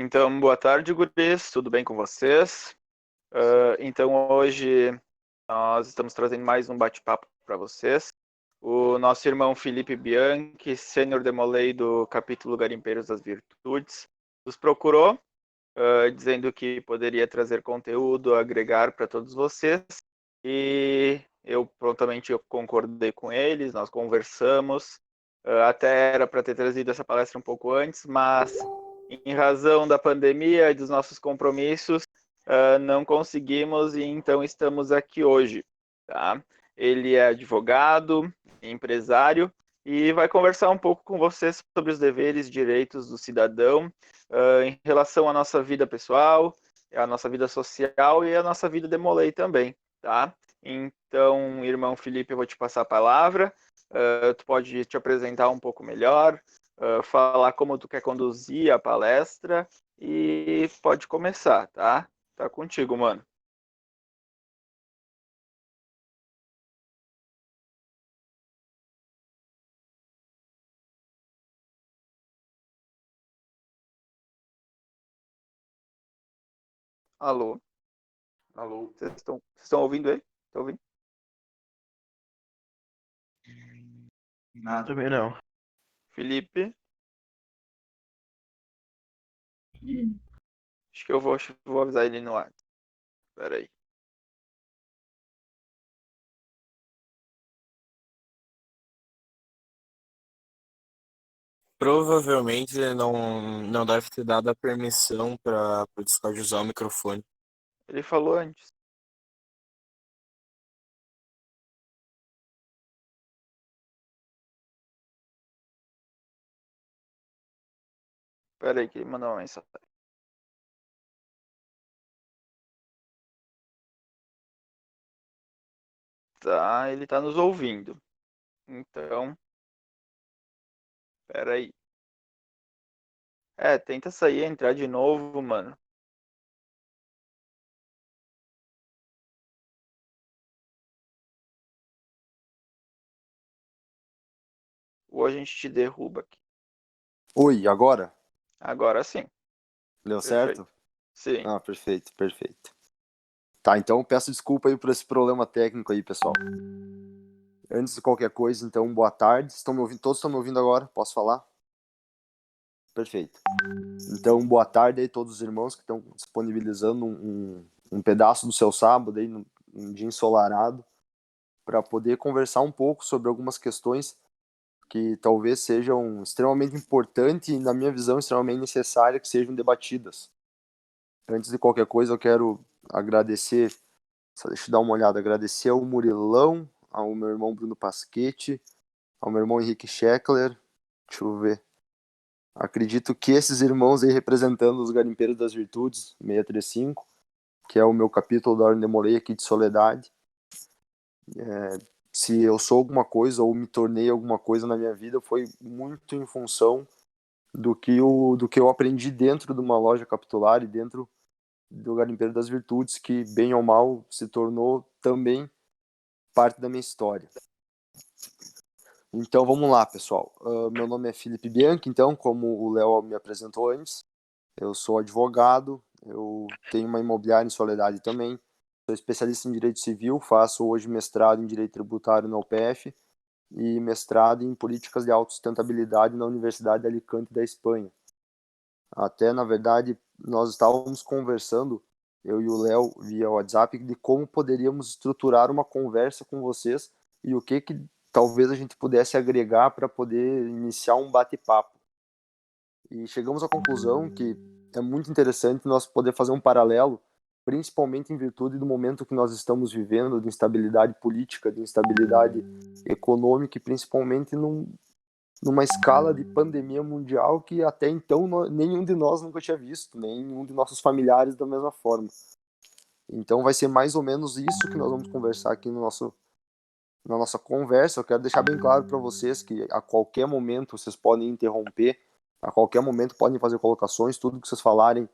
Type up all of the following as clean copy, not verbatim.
Então, boa tarde, guris. Tudo bem com vocês? Então, hoje nós estamos trazendo mais um bate-papo para vocês. O nosso irmão Felipe Bianchi, sênior demolei do capítulo Garimpeiros das Virtudes, nos procurou, dizendo que poderia trazer conteúdo, agregar para todos vocês. E eu prontamente concordei com eles, nós conversamos. Até era para ter trazido essa palestra um pouco antes, mas em razão da pandemia e dos nossos compromissos, não conseguimos e então estamos aqui hoje. Tá? Ele é advogado, empresário e vai conversar um pouco com vocês sobre os deveres e direitos do cidadão em relação à nossa vida pessoal, à nossa vida social e à nossa vida de molei também. Tá? Então, irmão Felipe, eu vou te passar a palavra. Tu pode te apresentar um pouco melhor, falar como tu quer conduzir a palestra e pode começar, tá? Tá contigo, mano. Alô? Alô? Vocês estão ouvindo ele? Estão ouvindo? Nada. Também não. Felipe? Acho que eu vou avisar ele no ar. Espera aí. Provavelmente ele não deve ter dado a permissão para o Discord usar o microfone. Ele falou antes. Espera aí que ele mandou uma mensagem. Tá, ele tá nos ouvindo. Então, espera aí. Tenta sair e entrar de novo, mano. Ou a gente te derruba aqui. Oi, agora? Agora sim. Deu Perfeito. certo? Sim. Ah, perfeito, perfeito. Tá, então peço desculpa aí por esse problema técnico aí, pessoal. Antes de qualquer coisa, então, boa tarde. Estão me ouvindo? Todos estão me ouvindo agora? Posso falar? Perfeito. Então, boa tarde aí todos os irmãos que estão disponibilizando um pedaço do seu sábado aí, num dia ensolarado, para poder conversar um pouco sobre algumas questões que talvez sejam extremamente importantes e, na minha visão, extremamente necessárias que sejam debatidas. Antes de qualquer coisa, eu quero agradecer, só deixa eu dar uma olhada, agradecer ao Murilão, ao meu irmão Bruno Pasquetti, ao meu irmão Henrique Scheckler, deixa eu ver. Acredito que esses irmãos aí representando os Garimpeiros das Virtudes, 635, que é o meu capítulo da Ordem de Molay aqui de Soledade. Se eu sou alguma coisa ou me tornei alguma coisa na minha vida, foi muito em função do que eu aprendi dentro de uma loja capitular e dentro do Garimpeiro das Virtudes, que bem ou mal se tornou também parte da minha história. Então vamos lá, pessoal. Meu nome é Felipe Bianchi, então, como o Léo me apresentou antes, eu sou advogado, eu tenho uma imobiliária em Soledade também, sou especialista em Direito Civil, faço hoje mestrado em Direito Tributário na UPF e mestrado em Políticas de Autossustentabilidade na Universidade de Alicante da Espanha. Até, na verdade, nós estávamos conversando, eu e o Léo, via WhatsApp, de como poderíamos estruturar uma conversa com vocês e o que talvez a gente pudesse agregar para poder iniciar um bate-papo. E chegamos à conclusão que é muito interessante nós poder fazer um paralelo, principalmente em virtude do momento que nós estamos vivendo, de instabilidade política, de instabilidade econômica e principalmente numa escala de pandemia mundial que até então nenhum de nós nunca tinha visto, nenhum de nossos familiares da mesma forma. Então vai ser mais ou menos isso que nós vamos conversar aqui na nossa conversa. Eu quero deixar bem claro para vocês que a qualquer momento vocês podem interromper, a qualquer momento podem fazer colocações, tudo que vocês falarem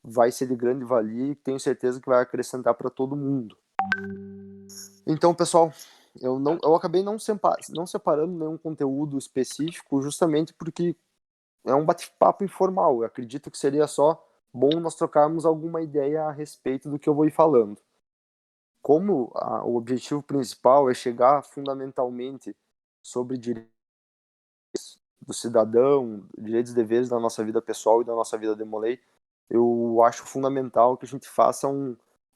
vai ser de grande valia e tenho certeza que vai acrescentar para todo mundo. Então, pessoal, eu acabei não separando nenhum conteúdo específico, justamente porque é um bate-papo informal. Eu acredito que seria só bom nós trocarmos alguma ideia a respeito do que eu vou ir falando. Como o objetivo principal é chegar fundamentalmente sobre direitos do cidadão, direitos e deveres da nossa vida pessoal e da nossa vida demolei, eu acho fundamental que a gente faça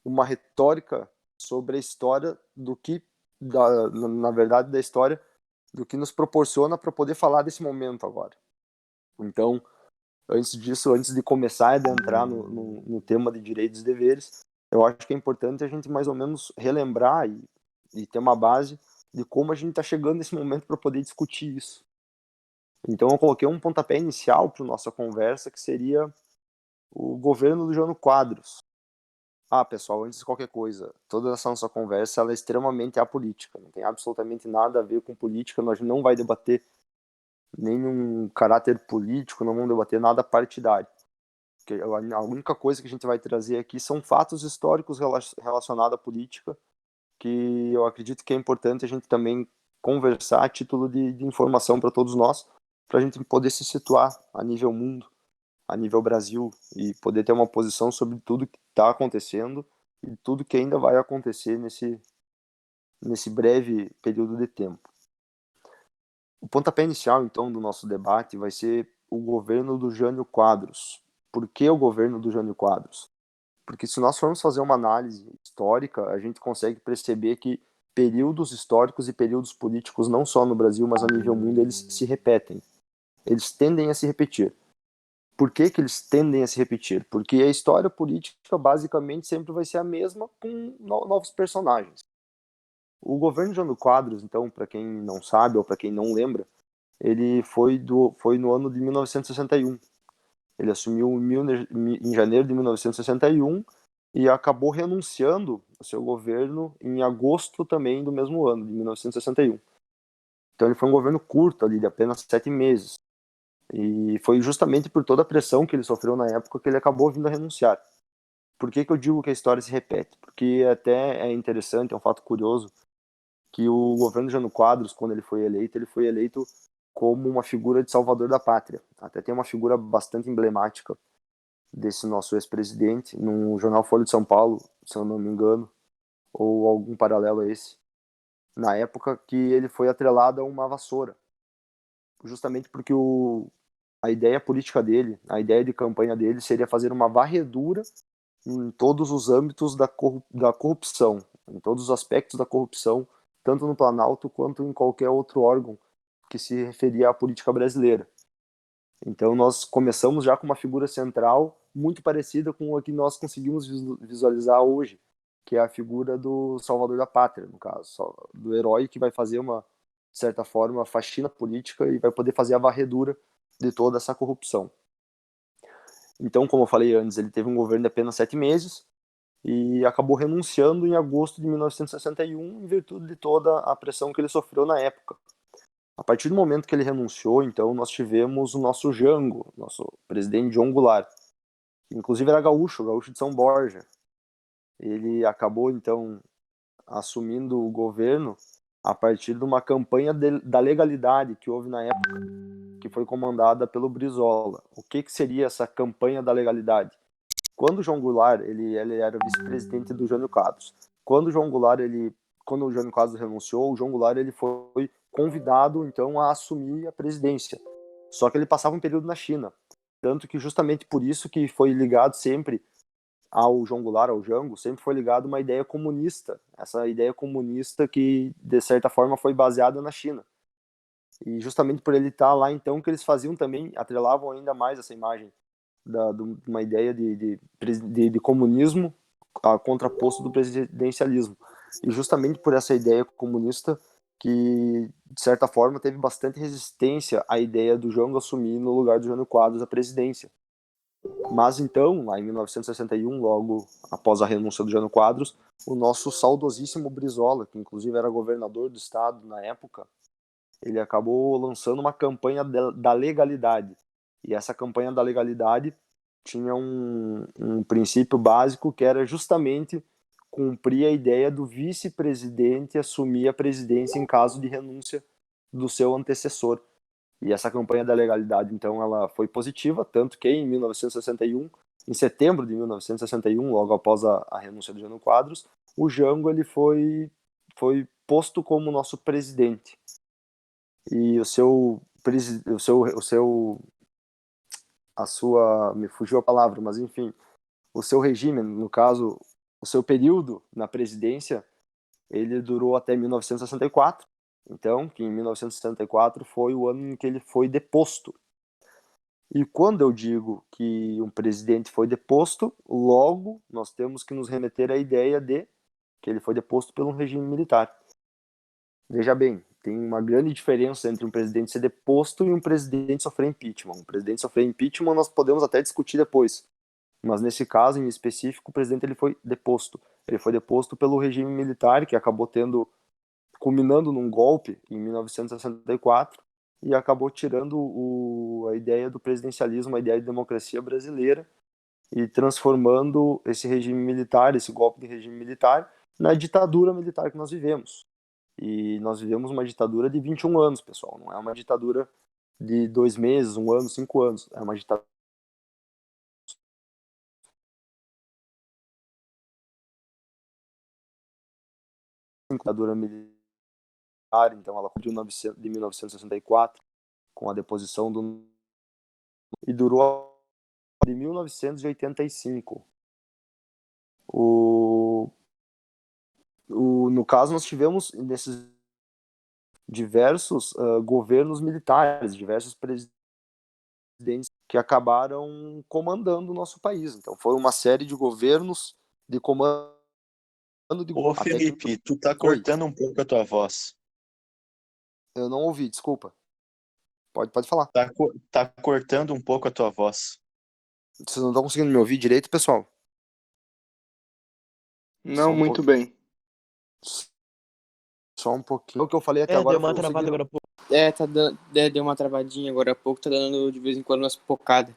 uma retórica sobre a história do que, na verdade, da história do que nos proporciona para poder falar desse momento agora. Então, antes disso, antes de começar a adentrar no tema de direitos e deveres, eu acho que é importante a gente mais ou menos relembrar e ter uma base de como a gente está chegando nesse momento para poder discutir isso. Então eu coloquei um pontapé inicial para nossa conversa, que seria o governo do Jânio Quadros. Pessoal, antes de qualquer coisa, toda essa nossa conversa ela é extremamente apolítica, não tem absolutamente nada a ver com política, nós não vai debater nenhum caráter político, não vamos debater nada partidário. Porque a única coisa que a gente vai trazer aqui são fatos históricos relacionados à política, que eu acredito que é importante a gente também conversar a título de informação para todos nós, para a gente poder se situar a nível mundo, a nível Brasil, e poder ter uma posição sobre tudo que está acontecendo e tudo que ainda vai acontecer nesse breve período de tempo. O pontapé inicial, então, do nosso debate vai ser o governo do Jânio Quadros. Por que o governo do Jânio Quadros? Porque se nós formos fazer uma análise histórica, a gente consegue perceber que períodos históricos e períodos políticos, não só no Brasil, mas a nível mundo, eles se repetem. Eles tendem a se repetir. Por que eles tendem a se repetir? Porque a história política, basicamente, sempre vai ser a mesma com novos personagens. O governo Jânio Quadros, então, para quem não sabe ou para quem não lembra, ele foi no ano de 1961. Ele assumiu em janeiro de 1961 e acabou renunciando ao seu governo em agosto também do mesmo ano, de 1961. Então ele foi um governo curto ali, de apenas 7 meses. E foi justamente por toda a pressão que ele sofreu na época que ele acabou vindo a renunciar. Por que eu digo que a história se repete? Porque até é interessante, é um fato curioso, que o governo Jânio Quadros, quando ele foi eleito como uma figura de salvador da pátria. Até tem uma figura bastante emblemática desse nosso ex-presidente, no jornal Folha de São Paulo, se eu não me engano, ou algum paralelo a esse, na época que ele foi atrelado a uma vassoura, justamente porque a ideia política dele, a ideia de campanha dele seria fazer uma varredura em todos os âmbitos da corrupção, em todos os aspectos da corrupção, tanto no Planalto quanto em qualquer outro órgão que se referia à política brasileira. Então nós começamos já com uma figura central muito parecida com a que nós conseguimos visualizar hoje, que é a figura do salvador da pátria, no caso, do herói que vai fazer de certa forma, uma faxina política e vai poder fazer a varredura de toda essa corrupção. Então, como eu falei antes, ele teve um governo de apenas 7 meses e acabou renunciando em agosto de 1961 em virtude de toda a pressão que ele sofreu na época. A partir do momento que ele renunciou, então, nós tivemos o nosso Jango, nosso presidente João Goulart, que inclusive era gaúcho de São Borja. Ele acabou, então, assumindo o governo a partir de uma campanha da legalidade que houve na época, que foi comandada pelo Brizola. O que seria essa campanha da legalidade? Quando o João Goulart, ele era vice-presidente do Jânio Quadros. Quando o Jânio Quadros renunciou, o João Goulart ele foi convidado então a assumir a presidência. Só que ele passava um período na China, tanto que justamente por isso que foi ligado sempre ao João Goulart, ao Jango, sempre foi ligado uma ideia comunista, essa ideia comunista que de certa forma foi baseada na China. E justamente por ele estar lá, então, que eles faziam também, atrelavam ainda mais essa imagem de uma ideia de comunismo contraposto do presidencialismo. E justamente por essa ideia comunista que, de certa forma, teve bastante resistência à ideia do Jango assumir no lugar do Jânio Quadros a presidência. Mas então, lá em 1961, logo após a renúncia do Jânio Quadros, o nosso saudosíssimo Brizola, que inclusive era governador do estado na época, ele acabou lançando uma campanha da legalidade. E essa campanha da legalidade tinha um princípio básico que era justamente cumprir a ideia do vice-presidente assumir a presidência em caso de renúncia do seu antecessor. E essa campanha da legalidade, então, ela foi positiva, tanto que em 1961, em setembro de 1961, logo após a renúncia do Jânio Quadros, o Jango ele foi posto como nosso presidente. E me fugiu a palavra, mas enfim, o seu regime, no caso, o seu período na presidência, ele durou até 1964. Então, que em 1964 foi o ano em que ele foi deposto. E quando eu digo que um presidente foi deposto, logo nós temos que nos remeter à ideia de que ele foi deposto pelo regime militar. Veja bem, tem uma grande diferença entre um presidente ser deposto e um presidente sofrer impeachment. Um presidente sofrer impeachment nós podemos até discutir depois, mas nesse caso em específico o presidente ele foi deposto. Ele foi deposto pelo regime militar, que acabou culminando num golpe em 1964 e acabou tirando a ideia do presidencialismo, a ideia de democracia brasileira e transformando esse regime militar, esse golpe de regime militar, na ditadura militar que nós vivemos. E nós vivemos uma ditadura de 21 anos, pessoal. Não é uma ditadura de 2 meses, 1 ano, 5 anos. É uma ditadura militar, então ela de 1964, com a deposição do... e durou de 1985. No caso, nós tivemos nesses diversos governos militares, diversos presidentes que acabaram comandando o nosso país. Então, foram uma série de governos de comando de... Ô, até que... Felipe, tu tá Oi, cortando um pouco a tua voz. eu não ouvi, desculpa. Pode falar. Tá cortando um pouco a tua voz. Vocês não estão conseguindo me ouvir direito, pessoal? Não muito bem. Só um pouquinho. O que eu falei até agora Deu uma travada agora há pouco. Deu uma travadinha agora há pouco, tá dando de vez em quando umas pocadas.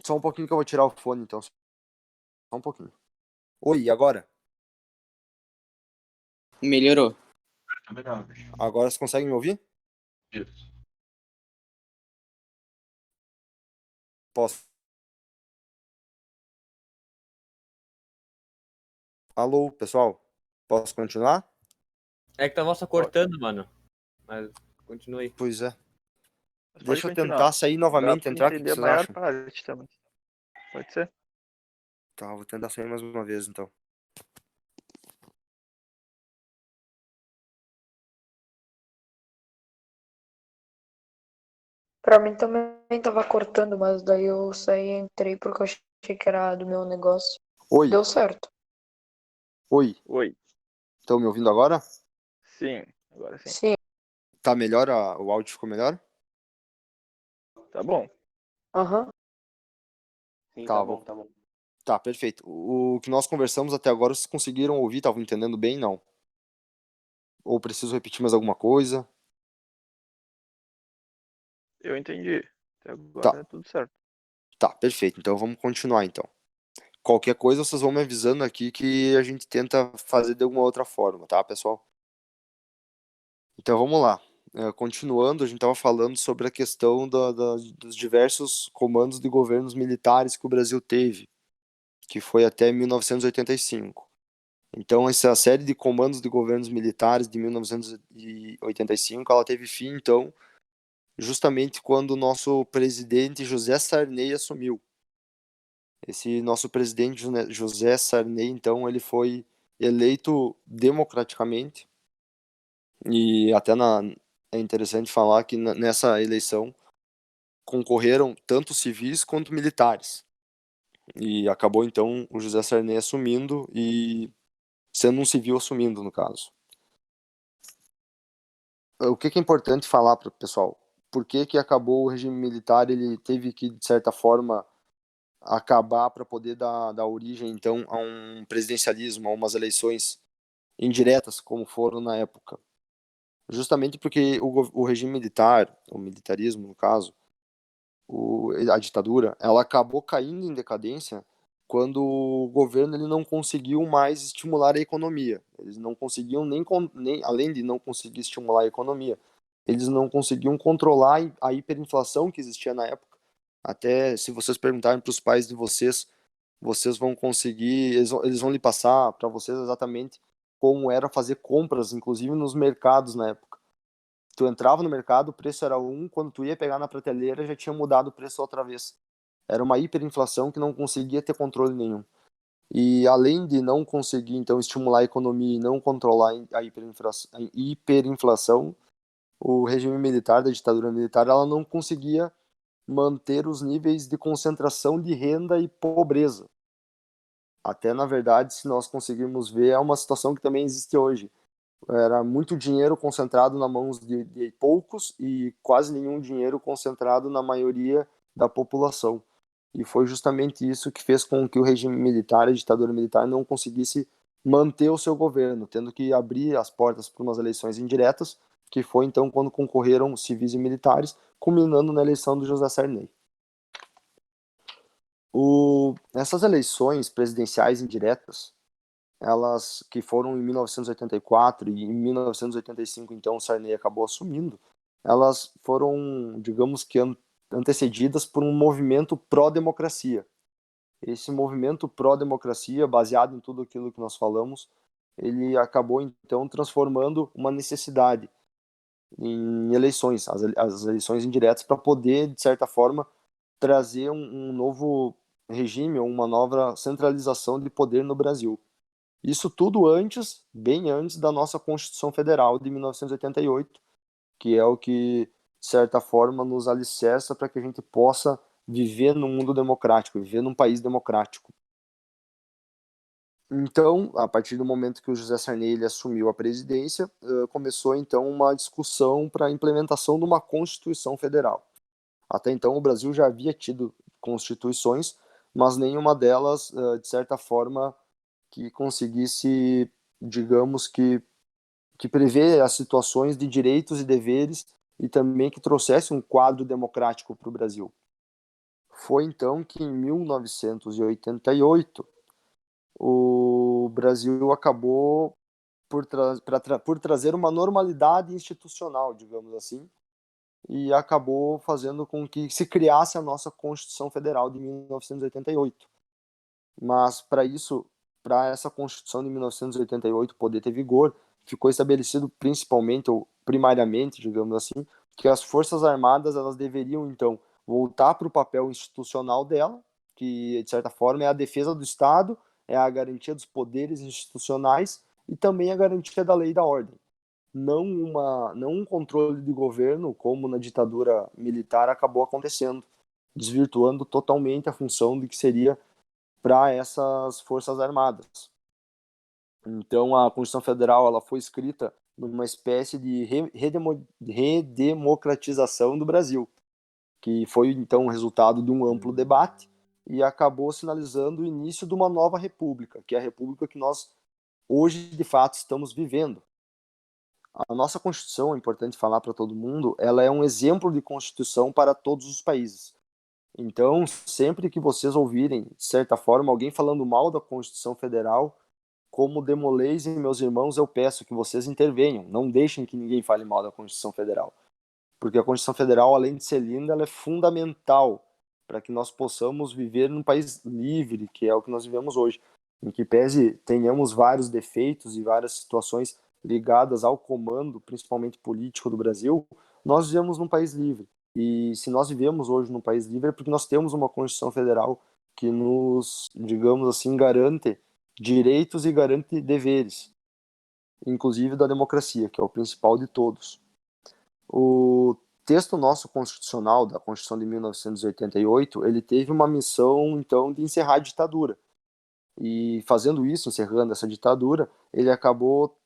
Só um pouquinho que eu vou tirar o fone, então. Só um pouquinho. Oi, e agora? Melhorou. Agora vocês conseguem me ouvir? Isso. Posso? Alô, pessoal? Posso continuar? É que tua voz tá cortando, mano. Mas continue. Pois é. Mas pode Deixa eu continuar. tentar sair novamente, Dá pra entrar, o que entender a vocês maior acham? parte também. Pode ser? Tá, vou tentar sair mais uma vez, então. Pra mim também tava cortando, mas daí eu saí e entrei porque eu achei que era do meu negócio. Oi, Deu certo. oi. Oi. Estão me ouvindo agora? Sim, agora sim. Sim. Tá melhor? O áudio ficou melhor? Tá bom. Aham. Sim, Tá tá bom. bom, tá bom. Tá, perfeito. O que nós conversamos até agora, vocês conseguiram ouvir? Estavam entendendo bem, não? Ou preciso repetir mais alguma coisa? Eu entendi. Até agora Tá. é tudo certo. Tá, perfeito. Então vamos continuar, então. Qualquer coisa, vocês vão me avisando aqui que a gente tenta fazer de alguma outra forma, tá, pessoal? Então vamos lá. Continuando, a gente estava falando sobre a questão dos diversos comandos de governos militares que o Brasil teve, que foi até 1985. Então, essa série de comandos de governos militares de 1985, ela teve fim, então, justamente quando o nosso presidente José Sarney assumiu. Esse nosso presidente José Sarney, então, ele foi eleito democraticamente, e até é interessante falar que nessa eleição concorreram tanto civis quanto militares. E acabou, então, o José Sarney assumindo e sendo um civil assumindo, no caso. O que é importante falar para o pessoal? Por que acabou o regime militar? Ele teve que, de certa forma, acabar para poder dar origem, então, a um presidencialismo, a umas eleições indiretas, como foram na época. Justamente porque o regime militar, o militarismo, no caso, a ditadura, ela acabou caindo em decadência quando o governo ele não conseguiu mais estimular a economia. Eles não conseguiam nem além de não conseguir estimular a economia, eles não conseguiam controlar a hiperinflação que existia na época. Até se vocês perguntarem para os pais de vocês, vocês vão conseguir, eles vão lhe passar para vocês exatamente como era fazer compras, inclusive nos mercados na época. Tu entrava no mercado, o preço era um, quando tu ia pegar na prateleira já tinha mudado o preço outra vez. Era uma hiperinflação que não conseguia ter controle nenhum. E além de não conseguir, então, estimular a economia e não controlar a hiperinflação, o regime militar, da ditadura militar, ela não conseguia manter os níveis de concentração de renda e pobreza. Até, na verdade, se nós conseguirmos ver, é uma situação que também existe hoje. Era muito dinheiro concentrado nas mãos de poucos e quase nenhum dinheiro concentrado na maioria da população. E foi justamente isso que fez com que o regime militar, a ditadura militar, não conseguisse manter o seu governo, tendo que abrir as portas para umas eleições indiretas, que foi então quando concorreram civis e militares, culminando na eleição do José Sarney. Essas eleições presidenciais indiretas, elas que foram em 1984 e em 1985, então, o Sarney acabou assumindo, elas foram, digamos que, antecedidas por um movimento pró-democracia. Esse movimento pró-democracia, baseado em tudo aquilo que nós falamos, ele acabou, então, transformando uma necessidade em eleições, as eleições indiretas, para poder, de certa forma, trazer um novo regime, uma nova centralização de poder no Brasil. Isso tudo antes, bem antes da nossa Constituição Federal de 1988, que é o que, de certa forma, nos alicerça para que a gente possa viver num mundo democrático, viver num país democrático. Então, a partir do momento que o José Sarney ele assumiu a presidência, começou então uma discussão para a implementação de uma Constituição Federal. Até então, o Brasil já havia tido constituições, mas nenhuma delas, de certa forma, que conseguisse, digamos que prevê as situações de direitos e deveres e também que trouxesse um quadro democrático para o Brasil. Foi então que em 1988 o Brasil acabou por trazer uma normalidade institucional, digamos assim, e acabou fazendo com que se criasse a nossa Constituição Federal de 1988. Mas para isso, para essa Constituição de 1988 poder ter vigor, ficou estabelecido principalmente ou primariamente, digamos assim, que as Forças Armadas elas deveriam então voltar para o papel institucional dela, que de certa forma é a defesa do Estado, é a garantia dos poderes institucionais e também a garantia da lei e da ordem. Não um controle de governo como na ditadura militar acabou acontecendo, desvirtuando totalmente a função de que seria para essas Forças Armadas. Então, a Constituição Federal ela foi escrita numa espécie de redemocratização do Brasil, que foi, então, resultado de um amplo debate e acabou sinalizando o início de uma nova república, que é a república que nós, hoje, de fato, estamos vivendo. A nossa Constituição, é importante falar para todo mundo, ela é um exemplo de Constituição para todos os países. Então, sempre que vocês ouvirem, de certa forma, alguém falando mal da Constituição Federal, como Demolês e meus irmãos, eu peço que vocês intervenham. Não deixem que ninguém fale mal da Constituição Federal. Porque a Constituição Federal, além de ser linda, ela é fundamental para que nós possamos viver num país livre, que é o que nós vivemos hoje. Em que pese tenhamos vários defeitos e várias situações ligadas ao comando, principalmente político do Brasil, nós vivemos num país livre. E se nós vivemos hoje num país livre é porque nós temos uma Constituição Federal que nos, digamos assim, garante direitos e garante deveres, inclusive da democracia, que é o principal de todos. O texto nosso constitucional, da Constituição de 1988, ele teve uma missão, então, de encerrar a ditadura. E fazendo isso, encerrando essa ditadura, ele acabou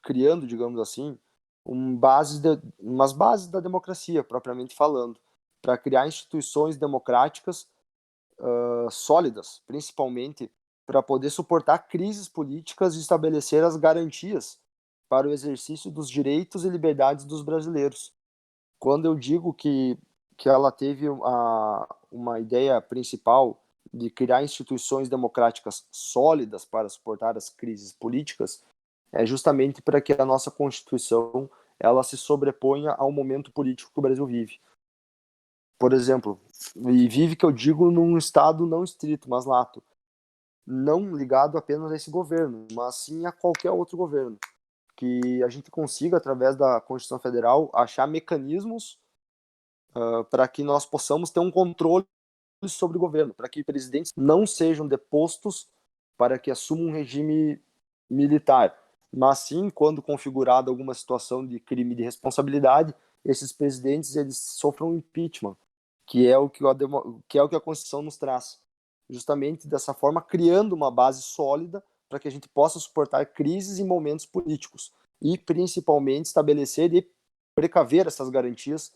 criando, digamos assim, umas bases da democracia, propriamente falando, para criar instituições democráticas sólidas, principalmente para poder suportar crises políticas e estabelecer as garantias para o exercício dos direitos e liberdades dos brasileiros. Quando eu digo que ela teve uma ideia principal de criar instituições democráticas sólidas para suportar as crises políticas, é justamente para que a nossa Constituição ela se sobreponha ao momento político que o Brasil vive. Por exemplo, e vive que eu digo num estado não estrito, mas lato, não ligado apenas a esse governo, mas sim a qualquer outro governo, que a gente consiga, através da Constituição Federal, achar mecanismos para que nós possamos ter um controle sobre o governo, para que presidentes não sejam depostos para que assumam um regime militar, mas sim, quando configurada alguma situação de crime de responsabilidade, esses presidentes eles sofram impeachment, que é o que a Constituição nos traz. Justamente dessa forma, criando uma base sólida para que a gente possa suportar crises em momentos políticos e, principalmente, estabelecer e precaver essas garantias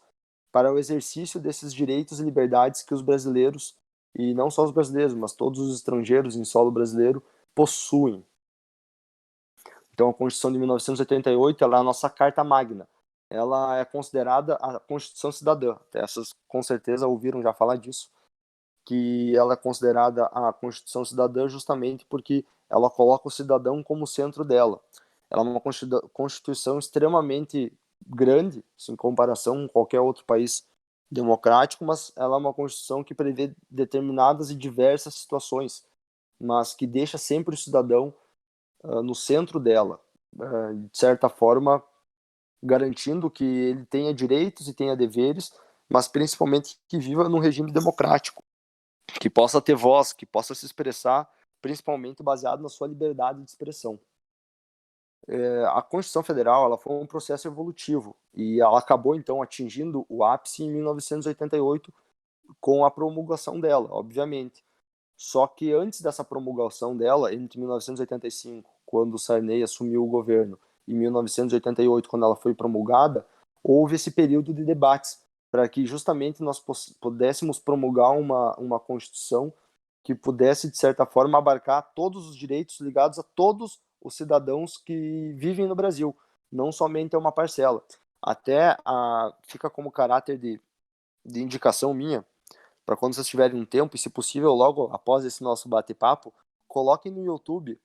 para o exercício desses direitos e liberdades que os brasileiros, e não só os brasileiros, mas todos os estrangeiros em solo brasileiro, possuem. Então, a Constituição de 1988 ela é a nossa Carta Magna. Ela é considerada a Constituição Cidadã. Essas, com certeza, ouviram já falar disso, que ela é considerada a Constituição Cidadã justamente porque ela coloca o cidadão como centro dela. Ela é uma Constituição extremamente grande, em comparação com qualquer outro país democrático, mas ela é uma Constituição que prevê determinadas e diversas situações, mas que deixa sempre o cidadão no centro dela, de certa forma, garantindo que ele tenha direitos e tenha deveres, mas principalmente que viva num regime democrático, que possa ter voz, que possa se expressar, principalmente baseado na sua liberdade de expressão. A Constituição Federal ela foi um processo evolutivo e ela acabou, então, atingindo o ápice em 1988 com a promulgação dela, obviamente. Só que antes dessa promulgação dela, entre 1985, quando o Sarney assumiu o governo, e 1988, quando ela foi promulgada, houve esse período de debates para que justamente nós pudéssemos promulgar uma Constituição que pudesse, de certa forma, abarcar todos os direitos ligados a todos os cidadãos que vivem no Brasil, não somente a uma parcela. Até fica como caráter de indicação minha, para quando vocês tiverem um tempo, e se possível, logo após esse nosso bate-papo, coloquem no YouTube,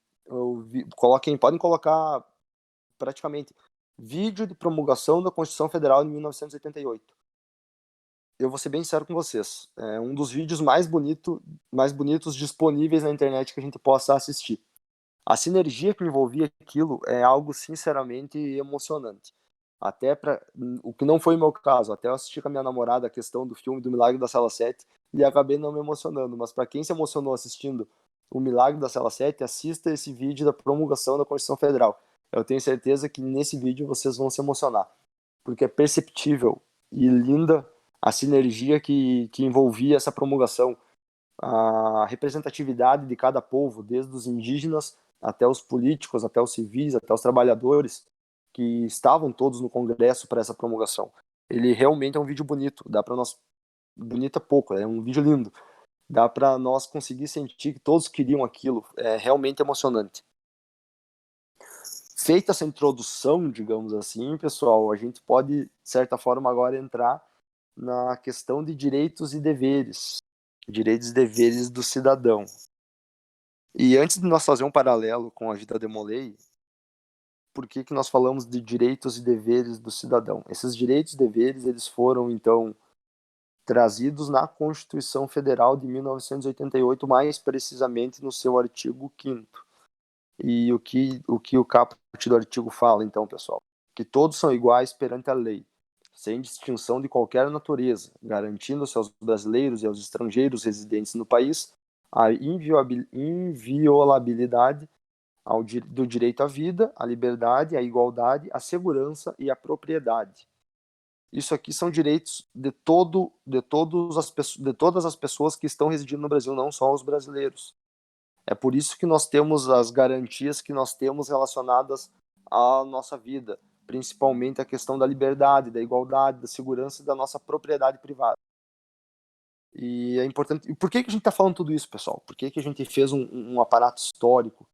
podem colocar praticamente vídeo de promulgação da Constituição Federal de 1988. Eu vou ser bem sincero com vocês, é um dos vídeos mais bonitos disponíveis na internet que a gente possa assistir. A sinergia que envolvia aquilo é algo sinceramente emocionante. Até o que não foi o meu caso, até eu assisti com a minha namorada a questão do filme do Milagre da Cela 7 e acabei não me emocionando, mas para quem se emocionou assistindo o Milagre da Cela 7, assista esse vídeo da promulgação da Constituição Federal. Eu tenho certeza que nesse vídeo vocês vão se emocionar, porque é perceptível e linda a sinergia que envolvia essa promulgação, a representatividade de cada povo, desde os indígenas até os políticos, até os civis, até os trabalhadores, que estavam todos no Congresso para essa promulgação. Ele realmente é um vídeo bonito, dá para nós... Bonito é pouco, é um vídeo lindo. Dá para nós conseguir sentir que todos queriam aquilo, é realmente emocionante. Feita essa introdução, digamos assim, pessoal, a gente pode, de certa forma, agora entrar na questão de direitos e deveres. Direitos e deveres do cidadão. E antes de nós fazer um paralelo com a Vida Demolei, por que nós falamos de direitos e deveres do cidadão? Esses direitos e deveres, eles foram, então, trazidos na Constituição Federal de 1988, mais precisamente no seu artigo 5º. E o que o caput do artigo fala, então, pessoal? Que todos são iguais perante a lei, sem distinção de qualquer natureza, garantindo-se aos brasileiros e aos estrangeiros residentes no país a inviolabilidade do direito à vida, à liberdade, à igualdade, à segurança e à propriedade. Isso aqui são direitos de todas as pessoas que estão residindo no Brasil, não só os brasileiros. É por isso que nós temos as garantias que nós temos relacionadas à nossa vida, principalmente a questão da liberdade, da igualdade, da segurança e da nossa propriedade privada. E é importante. E por que a gente está falando tudo isso, pessoal? Por que a gente fez um aparato histórico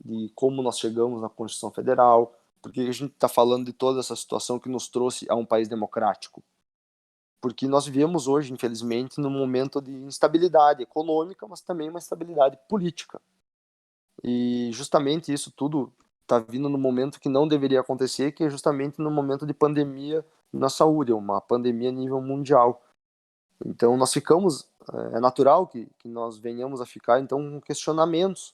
de como nós chegamos na Constituição Federal? Por que a gente está falando de toda essa situação que nos trouxe a um país democrático? Porque nós vivemos hoje, infelizmente, num momento de instabilidade econômica, mas também uma instabilidade política. E justamente isso tudo tá vindo no momento que não deveria acontecer, que é justamente no momento de pandemia na saúde, uma pandemia a nível mundial. Então nós ficamos, é natural que nós venhamos a ficar então com questionamentos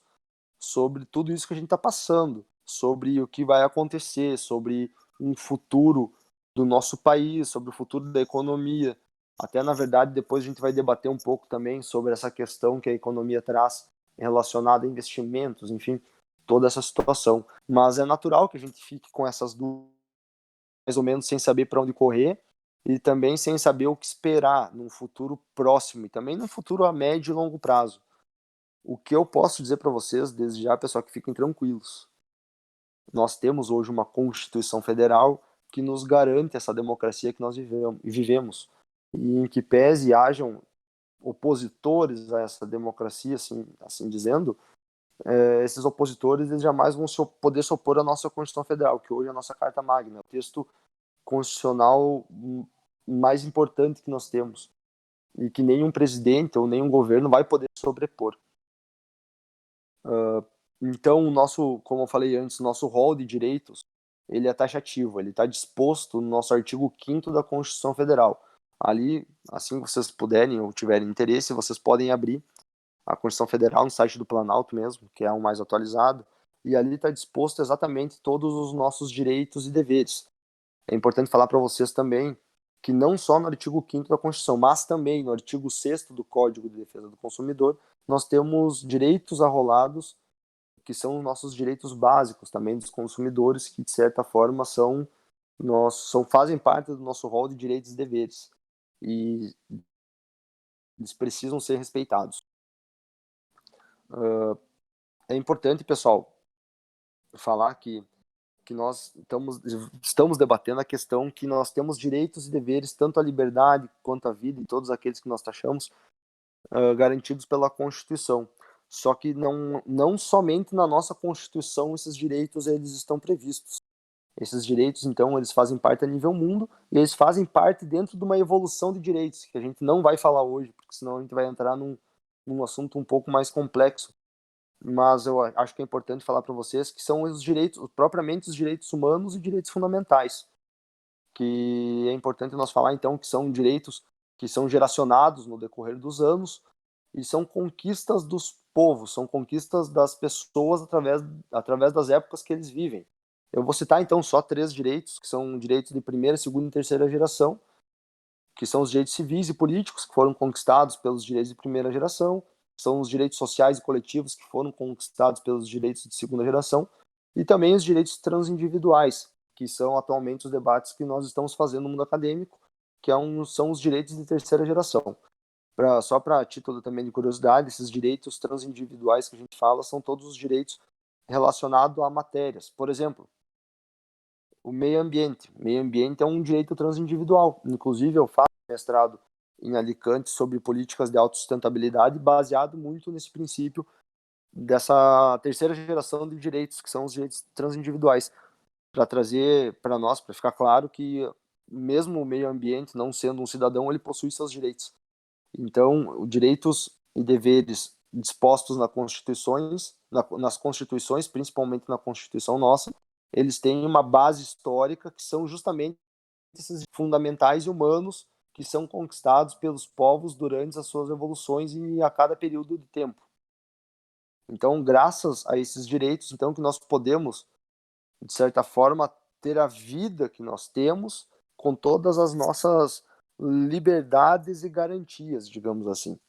sobre tudo isso que a gente está passando, sobre o que vai acontecer, sobre um futuro do nosso país, sobre o futuro da economia. Até, na verdade, depois a gente vai debater um pouco também sobre essa questão que a economia traz relacionada a investimentos, enfim, toda essa situação. Mas é natural que a gente fique com essas dúvidas, mais ou menos sem saber para onde correr e também sem saber o que esperar num futuro próximo e também no futuro a médio e longo prazo. O que eu posso dizer para vocês, desde já, pessoal, que fiquem tranquilos. Nós temos hoje uma Constituição Federal que nos garante essa democracia que nós vivemos. E em que pese hajam opositores a essa democracia, assim dizendo, esses opositores eles jamais vão poder se opor à nossa Constituição Federal, que hoje é a nossa Carta Magna, o texto constitucional mais importante que nós temos. E que nenhum presidente ou nenhum governo vai poder sobrepor. Então, como eu falei antes, o nosso rol de direitos, ele é taxativo, ele está disposto no nosso artigo 5º da Constituição Federal. Ali, assim que vocês puderem ou tiverem interesse, vocês podem abrir a Constituição Federal no site do Planalto mesmo, que é o mais atualizado, e ali está disposto exatamente todos os nossos direitos e deveres. É importante falar para vocês também que não só no artigo 5º da Constituição, mas também no artigo 6º do Código de Defesa do Consumidor, nós temos direitos arrolados que são os nossos direitos básicos também dos consumidores, que de certa forma fazem parte do nosso rol de direitos e deveres. E eles precisam ser respeitados. É importante, pessoal, falar que nós estamos debatendo a questão que nós temos direitos e deveres, tanto a liberdade quanto a vida, e todos aqueles que nós taxamos, garantidos pela Constituição. Só que não somente na nossa Constituição esses direitos eles estão previstos. Esses direitos, então, eles fazem parte a nível mundo e eles fazem parte dentro de uma evolução de direitos, que a gente não vai falar hoje, porque senão a gente vai entrar num assunto um pouco mais complexo. Mas eu acho que é importante falar para vocês que são os direitos, propriamente os direitos humanos e direitos fundamentais. Que é importante nós falar, então, que são direitos que são geracionados no decorrer dos anos e são conquistas dos povos, são conquistas das pessoas através das épocas que eles vivem. Eu vou citar, então, só 3 direitos, que são direitos de primeira, segunda e terceira geração, que são os direitos civis e políticos, que foram conquistados pelos direitos de primeira geração, são os direitos sociais e coletivos, que foram conquistados pelos direitos de segunda geração, e também os direitos transindividuais, que são atualmente os debates que nós estamos fazendo no mundo acadêmico, que são os direitos de terceira geração. Só para título também de curiosidade, esses direitos transindividuais que a gente fala são todos os direitos relacionados a matérias. Por exemplo, o meio ambiente. O meio ambiente é um direito transindividual. Inclusive, eu faço mestrado em Alicante sobre políticas de autossustentabilidade, baseado muito nesse princípio dessa terceira geração de direitos, que são os direitos transindividuais, para trazer para nós, para ficar claro que mesmo o meio ambiente, não sendo um cidadão, ele possui seus direitos. Então, direitos e deveres dispostos nas constituições, principalmente na Constituição nossa, eles têm uma base histórica que são justamente esses fundamentais e humanos que são conquistados pelos povos durante as suas evoluções e a cada período de tempo. Então, graças a esses direitos, então, que nós podemos, de certa forma, ter a vida que nós temos com todas as nossas liberdades e garantias, digamos assim.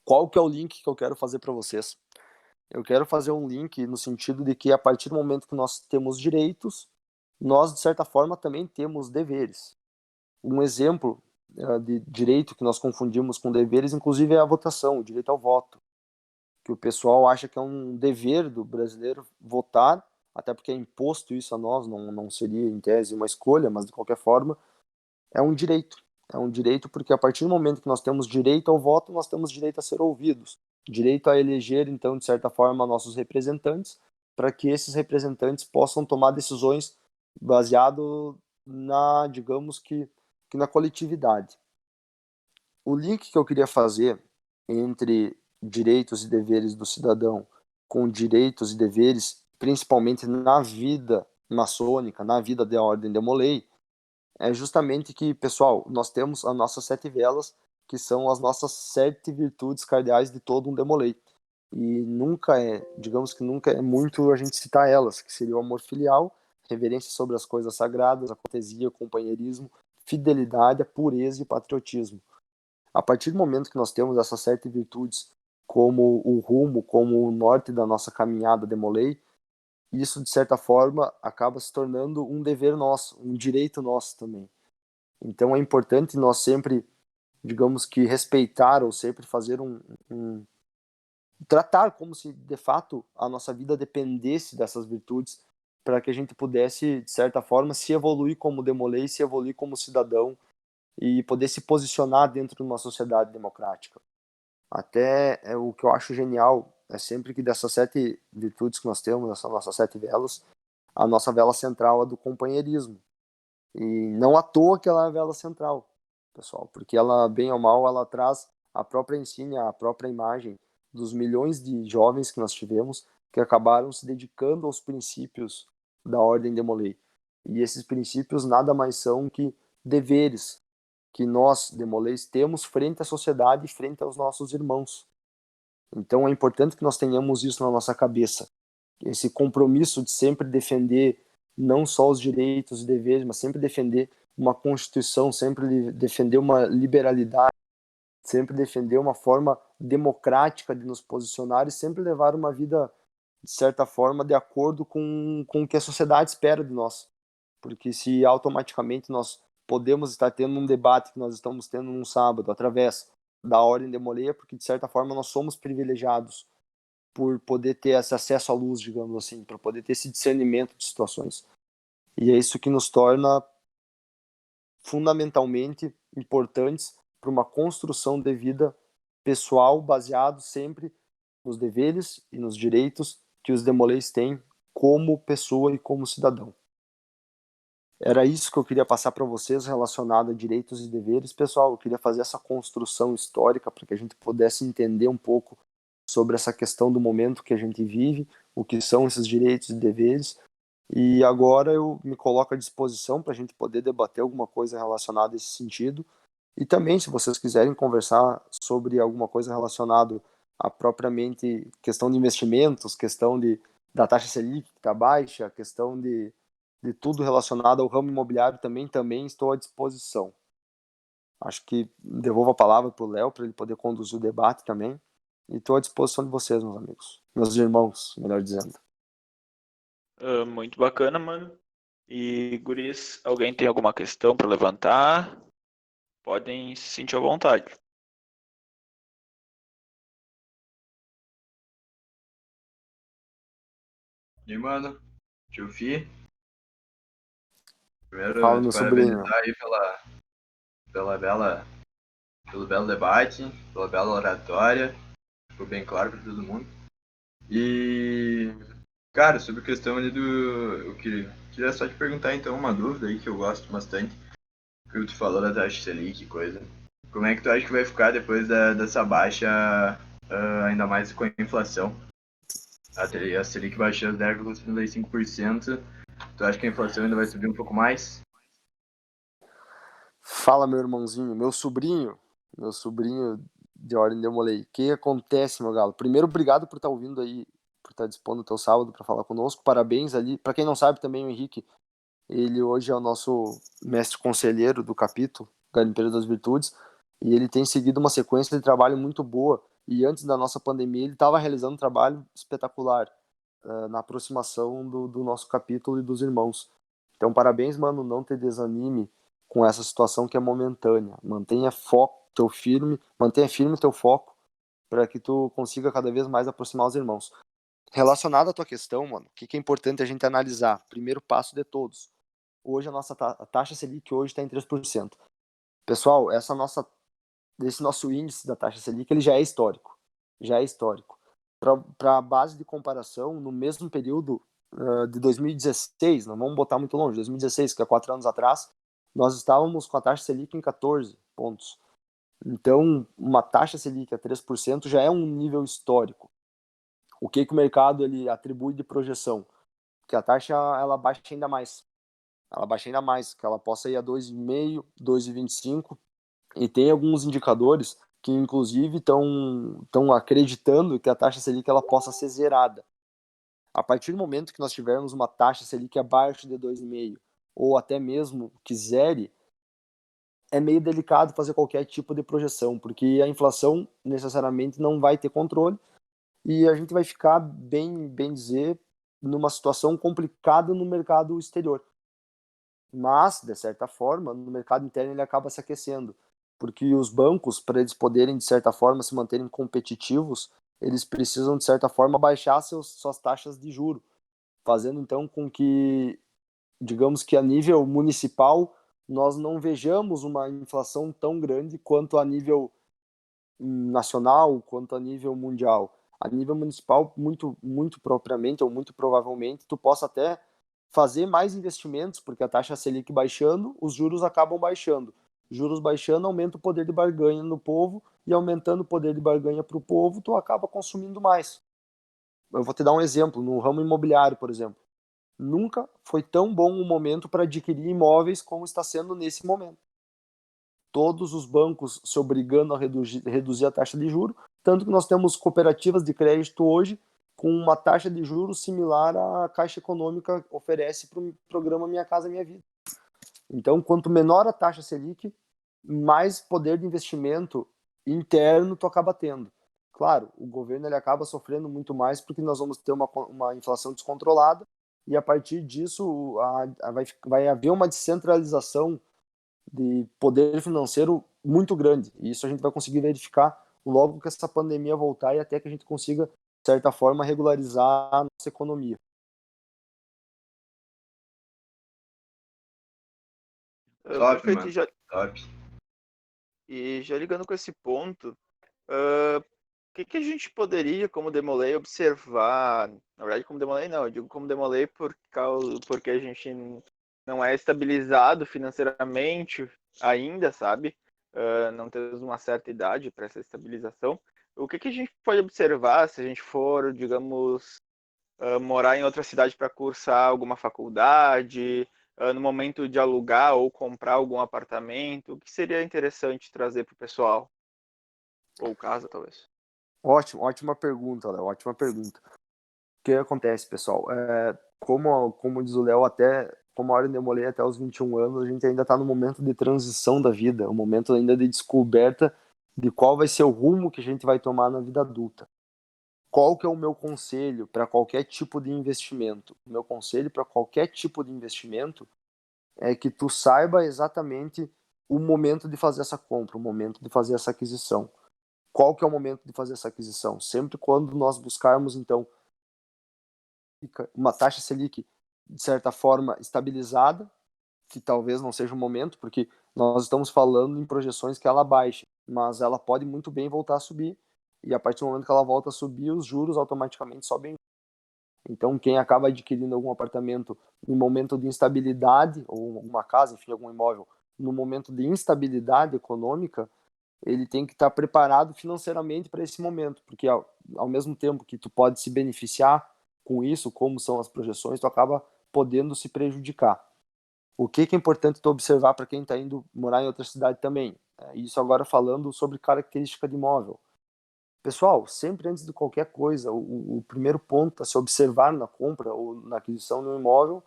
Qual que é o link que eu quero fazer para vocês? Eu quero fazer um link no sentido de que a partir do momento que nós temos direitos, nós, de certa forma, também temos deveres. Um exemplo de direito que nós confundimos com deveres, inclusive, é a votação, o direito ao voto. Que o pessoal acha que é um dever do brasileiro votar, até porque é imposto isso a nós, não seria, em tese, uma escolha, mas, de qualquer forma, é um direito. É um direito porque a partir do momento que nós temos direito ao voto, nós temos direito a ser ouvidos. Direito a eleger, então, de certa forma, nossos representantes, para que esses representantes possam tomar decisões baseado digamos que na coletividade. O link que eu queria fazer entre direitos e deveres do cidadão com direitos e deveres principalmente na vida maçônica, na vida da Ordem Demolay, é justamente que, pessoal, nós temos as nossas 7 velas, que são as nossas 7 virtudes cardeais de todo um Demolay. E digamos que nunca é muito a gente citar elas, que seria o amor filial, reverência sobre as coisas sagradas, a cortesia, o companheirismo, fidelidade, a pureza e patriotismo. A partir do momento que nós temos essas 7 virtudes como o rumo, como o norte da nossa caminhada Demolay, isso, de certa forma, acaba se tornando um dever nosso, um direito nosso também. Então é importante nós sempre, digamos que, respeitar ou sempre fazer tratar como se, de fato, a nossa vida dependesse dessas virtudes para que a gente pudesse, de certa forma, se evoluir como Demolay, se evoluir como cidadão e poder se posicionar dentro de uma sociedade democrática. Até o que eu acho genial é sempre que dessas 7 virtudes que nós temos, dessas nossas 7 velas, a nossa vela central é do companheirismo. E não à toa que ela é a vela central, pessoal, porque ela, bem ou mal, ela traz a própria insígnia, a própria imagem dos milhões de jovens que nós tivemos que acabaram se dedicando aos princípios da Ordem Demolay. E esses princípios nada mais são que deveres que nós, Demolays, temos frente à sociedade e frente aos nossos irmãos. Então é importante que nós tenhamos isso na nossa cabeça, esse compromisso de sempre defender não só os direitos e deveres, mas sempre defender uma Constituição, sempre defender uma liberalidade, sempre defender uma forma democrática de nos posicionar e sempre levar uma vida, de certa forma, de acordo com o que a sociedade espera de nós. Porque se automaticamente nós podemos estar tendo um debate que nós estamos tendo num sábado através da Ordem Demolay, é porque, de certa forma, nós somos privilegiados por poder ter esse acesso à luz, digamos assim, para poder ter esse discernimento de situações. E é isso que nos torna fundamentalmente importantes para uma construção de vida pessoal baseado sempre nos deveres e nos direitos que os Demolays têm como pessoa e como cidadão. Era isso que eu queria passar para vocês relacionado a direitos e deveres. Pessoal, eu queria fazer essa construção histórica para que a gente pudesse entender um pouco sobre essa questão do momento que a gente vive, o que são esses direitos e deveres. E agora eu me coloco à disposição para a gente poder debater alguma coisa relacionada a esse sentido. E também, se vocês quiserem conversar sobre alguma coisa relacionada a propriamente questão de investimentos, questão da taxa Selic que está baixa, questão de tudo relacionado ao ramo imobiliário também estou à disposição. Acho que devolvo a palavra para o Léo, para ele poder conduzir o debate também. E estou à disposição de vocês, meus amigos. Meus irmãos, melhor dizendo. Muito bacana, mano. E, guris, alguém tem alguma questão para levantar? Podem se sentir à vontade. E aí, mano, tio Fi, primeiro Fala, te meu sobrinho. parabenizar aí pelo belo debate, pela bela oratória, ficou bem claro para todo mundo. E, cara, sobre a questão ali eu queria só te perguntar então uma dúvida aí que eu gosto bastante, que tu falou da taxa Selic e coisa. Como é que tu acha que vai ficar depois dessa baixa, ainda mais com a inflação? A Selic baixou 0,75%. Tu acha que a inflação ainda vai subir um pouco mais? Fala, meu irmãozinho, meu sobrinho de Ordem Demolay. O que acontece, meu galo? Primeiro, obrigado por estar ouvindo aí, por estar dispondo o teu sábado para falar conosco. Parabéns ali. Para quem não sabe também, o Henrique, ele hoje é o nosso mestre conselheiro do capítulo Garimpeiro das Virtudes e ele tem seguido uma sequência de trabalho muito boa. E antes da nossa pandemia, ele estava realizando um trabalho espetacular na aproximação do nosso capítulo e dos irmãos. Então, parabéns, mano. Não te desanime com essa situação que é momentânea. Mantenha firme teu foco para que tu consiga cada vez mais aproximar os irmãos. Relacionado à tua questão, mano, o que é importante a gente analisar? Primeiro passo de todos. Hoje a nossa taxa Selic hoje está em 3%. Pessoal, esse nosso índice da taxa Selic ele já é histórico. Já é histórico. Para a base de comparação, no mesmo período de 2016, não vamos botar muito longe, 2016, que é 4 anos atrás, nós estávamos com a taxa Selic em 14 pontos. Então, uma taxa Selic a 3% já é um nível histórico. O que o mercado ele atribui de projeção? Que a taxa ela baixa ainda mais. Ela baixa ainda mais, que ela possa ir a 2,5, 2,25. E tem alguns indicadores que, inclusive, estão acreditando que a taxa Selic ela possa ser zerada. A partir do momento que nós tivermos uma taxa Selic abaixo de 2,5, ou até mesmo que zere, é meio delicado fazer qualquer tipo de projeção, porque a inflação necessariamente não vai ter controle e a gente vai ficar, bem dizer, numa situação complicada no mercado exterior. Mas, de certa forma, no mercado interno ele acaba se aquecendo, porque os bancos, para eles poderem, de certa forma, se manterem competitivos, eles precisam, de certa forma, baixar suas taxas de juro, fazendo então com que, digamos que a nível municipal, nós não vejamos uma inflação tão grande quanto a nível nacional, quanto a nível mundial. A nível municipal, muito propriamente, ou muito provavelmente, tu possa até fazer mais investimentos, porque a taxa Selic baixando, os juros acabam baixando. Juros baixando, aumenta o poder de barganha no povo, e aumentando o poder de barganha para o povo, tu acaba consumindo mais. Eu vou te dar um exemplo, no ramo imobiliário, por exemplo. Nunca foi tão bom um momento para adquirir imóveis como está sendo nesse momento. Todos os bancos se obrigando a reduzir a taxa de juros, tanto que nós temos cooperativas de crédito hoje com uma taxa de juros similar à Caixa Econômica oferece para o programa Minha Casa Minha Vida. Então, quanto menor a taxa Selic, mais poder de investimento interno tu acaba tendo. Claro, o governo ele acaba sofrendo muito mais porque nós vamos ter uma inflação descontrolada e a partir disso vai haver uma descentralização de poder financeiro muito grande. E isso a gente vai conseguir verificar logo que essa pandemia voltar e até que a gente consiga, de certa forma, regularizar a nossa economia. Top, Perfeito. mano. Top. E já ligando com esse ponto, o que a gente poderia, como Demolei, observar? Na verdade, como Demolei não, eu digo como Demolei porque a gente não é estabilizado financeiramente ainda, sabe? Não temos uma certa idade para essa estabilização. O que a gente pode observar se a gente for, digamos, morar em outra cidade para cursar alguma faculdade, no momento de alugar ou comprar algum apartamento? O que seria interessante trazer para o pessoal? Ou casa, talvez. Ótima pergunta, Léo, ótima pergunta. O que acontece, pessoal? Como diz o Léo, até como a hora de demolei até os 21 anos, a gente ainda está no momento de transição da vida, um momento ainda de descoberta de qual vai ser o rumo que a gente vai tomar na vida adulta. Qual que é o meu conselho para qualquer tipo de investimento? O meu conselho para qualquer tipo de investimento é que tu saiba exatamente o momento de fazer essa compra, o momento de fazer essa aquisição. Qual que é o momento de fazer essa aquisição? Sempre quando nós buscarmos, então, uma taxa Selic, de certa forma, estabilizada, que talvez não seja o momento, porque nós estamos falando em projeções que ela baixe, mas ela pode muito bem voltar a subir, e a partir do momento que ela volta a subir, os juros automaticamente sobem. Então, quem acaba adquirindo algum apartamento em momento de instabilidade, ou uma casa, enfim, algum imóvel, no momento de instabilidade econômica, ele tem que estar preparado financeiramente para esse momento, porque ao mesmo tempo que tu pode se beneficiar com isso, como são as projeções, tu acaba podendo se prejudicar. O que é importante tu observar para quem está indo morar em outra cidade também? Isso agora falando sobre característica de imóvel. Pessoal, sempre antes de qualquer coisa, o primeiro ponto a se observar na compra ou na aquisição de um imóvel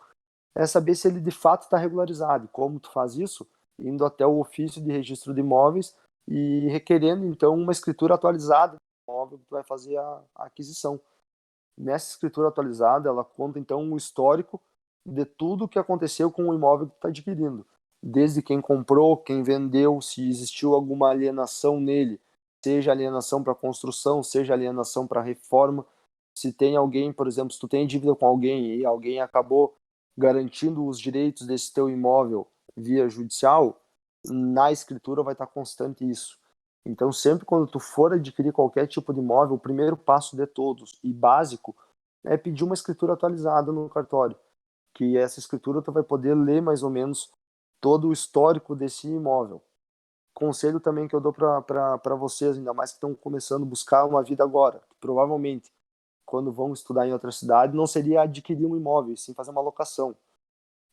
é saber se ele de fato está regularizado. Como tu faz isso? Indo até o ofício de registro de imóveis e requerendo, então, uma escritura atualizada do imóvel que tu vai fazer a aquisição. Nessa escritura atualizada, ela conta, então, um histórico de tudo o que aconteceu com o imóvel que tu está adquirindo. Desde quem comprou, quem vendeu, se existiu alguma alienação nele, seja alienação para construção, seja alienação para reforma. Se tem alguém, por exemplo, se tu tem dívida com alguém e alguém acabou garantindo os direitos desse teu imóvel via judicial, na escritura vai estar constante isso. Então, sempre quando tu for adquirir qualquer tipo de imóvel, o primeiro passo de todos e básico é pedir uma escritura atualizada no cartório, que essa escritura tu vai poder ler mais ou menos todo o histórico desse imóvel. Conselho também que eu dou para vocês, ainda mais que estão começando a buscar uma vida agora, que provavelmente quando vão estudar em outra cidade, não seria adquirir um imóvel, sim fazer uma locação.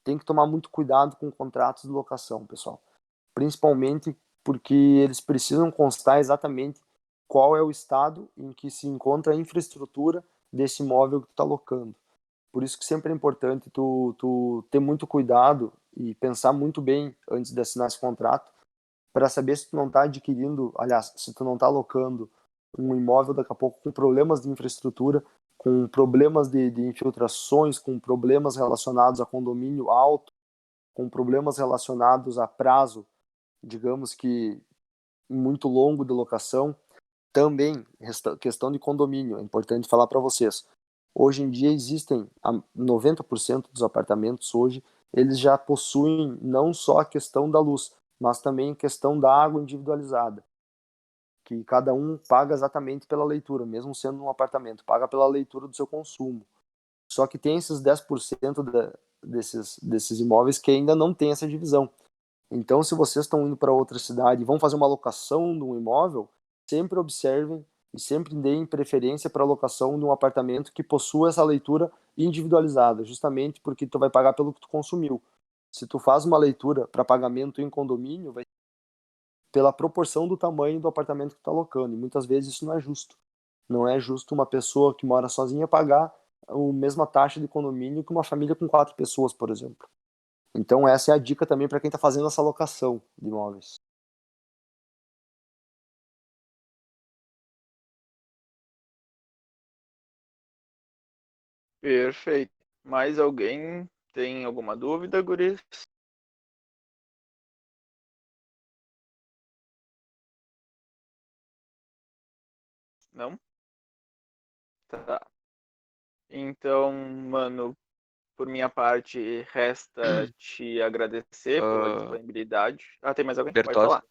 Tem que tomar muito cuidado com contratos de locação, pessoal. Principalmente porque eles precisam constar exatamente qual é o estado em que se encontra a infraestrutura desse imóvel que tu está locando. Por isso que sempre é importante tu ter muito cuidado e pensar muito bem antes de assinar esse contrato, para saber se tu não está adquirindo, aliás, se tu não está alocando um imóvel daqui a pouco com problemas de infraestrutura, com problemas de infiltrações, com problemas relacionados a condomínio alto, com problemas relacionados a prazo, digamos que muito longo de locação. Também, questão de condomínio, é importante falar para vocês. Hoje em dia existem 90% dos apartamentos hoje, eles já possuem não só a questão da luz, mas também a questão da água individualizada, que cada um paga exatamente pela leitura, mesmo sendo um apartamento, paga pela leitura do seu consumo. Só que tem esses 10% desses imóveis que ainda não tem essa divisão. Então, se vocês estão indo para outra cidade e vão fazer uma locação de um imóvel, sempre observem e sempre deem preferência para a locação de um apartamento que possua essa leitura individualizada, justamente porque tu vai pagar pelo que tu consumiu. Se tu faz uma leitura para pagamento em condomínio, vai pela proporção do tamanho do apartamento que tu está alocando, e muitas vezes isso não é justo. Não é justo uma pessoa que mora sozinha pagar a mesma taxa de condomínio que uma família com 4 pessoas, por exemplo. Então essa é a dica também para quem está fazendo essa locação de imóveis. Perfeito. Mais alguém tem alguma dúvida, guris? Não? Tá. Então, mano, por minha parte, resta te agradecer pela disponibilidade. Tem mais alguém? Pode Bertozzi. falar.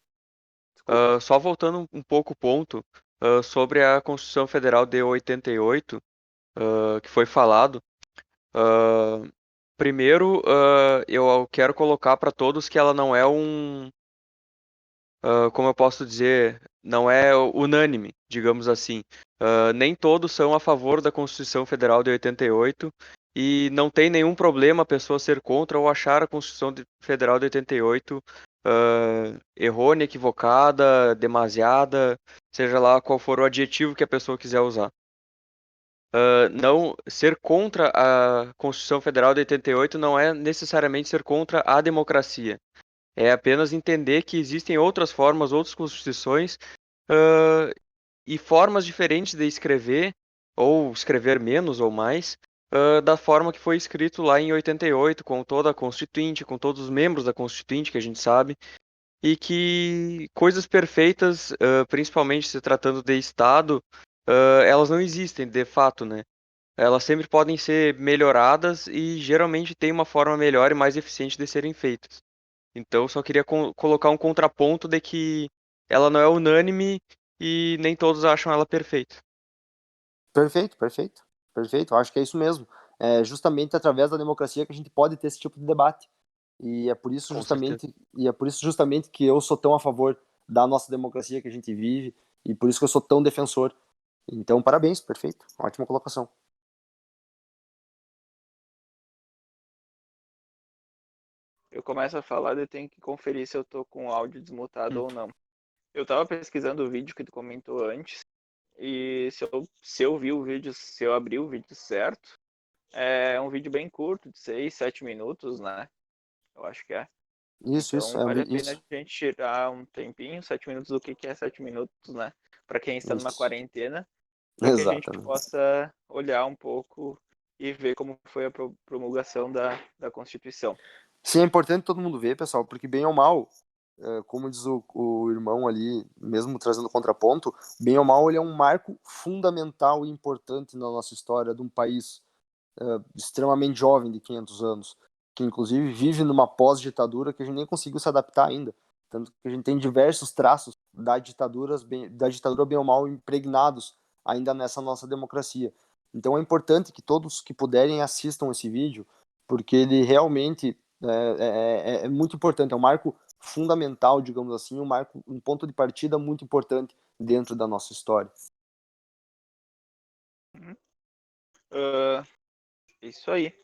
Desculpa. Só voltando um pouco o ponto sobre a Constituição Federal de 88, que foi falado. Primeiro, eu quero colocar para todos que ela não é como eu posso dizer, não é unânime, digamos assim. Nem todos são a favor da Constituição Federal de 88 e não tem nenhum problema a pessoa ser contra ou achar a Constituição Federal de 88 errônea, equivocada, demasiada, seja lá qual for o adjetivo que a pessoa quiser usar. Não ser contra a Constituição Federal de 88 não é necessariamente ser contra a democracia. É apenas entender que existem outras formas, outras constituições e formas diferentes de escrever, ou escrever menos ou mais, da forma que foi escrito lá em 88, com toda a Constituinte, com todos os membros da Constituinte, que a gente sabe, e que coisas perfeitas, principalmente se tratando de Estado, elas não existem de fato, né? Elas sempre podem ser melhoradas e geralmente tem uma forma melhor e mais eficiente de serem feitas. Então, eu só queria colocar um contraponto de que ela não é unânime e nem todos acham ela perfeita. Perfeito, perfeito, perfeito. Eu acho que é isso mesmo. É justamente através da democracia que a gente pode ter esse tipo de debate. E é por isso Com certeza. justamente que eu sou tão a favor da nossa democracia que a gente vive e por isso que eu sou tão defensor. Então, parabéns, perfeito. Ótima colocação. Eu começo a falar e tenho que conferir se eu tô com o áudio desmutado ou não. Eu tava pesquisando o vídeo que tu comentou antes e se eu vi o vídeo, se eu abri o vídeo certo, é um vídeo bem curto, de 6, 7 minutos, né? Eu acho que é. Isso, Então vale a pena isso. a gente tirar um tempinho, 7 minutos, o que é 7 minutos, né? Para quem está numa Isso. quarentena, para que a gente Exatamente. possa olhar um pouco e ver como foi a promulgação da Constituição. Sim, é importante todo mundo ver, pessoal, porque bem ou mal, como diz o irmão ali, mesmo trazendo contraponto, bem ou mal ele é um marco fundamental e importante na nossa história de um país extremamente jovem, de 500 anos, que inclusive vive numa pós-ditadura que a gente nem conseguiu se adaptar ainda. Tanto que a gente tem diversos traços da ditadura bem ou mal impregnados ainda nessa nossa democracia. Então é importante que todos que puderem assistam esse vídeo, porque ele realmente é muito importante, é um marco fundamental, digamos assim, um ponto de partida muito importante dentro da nossa história. Ah, isso aí.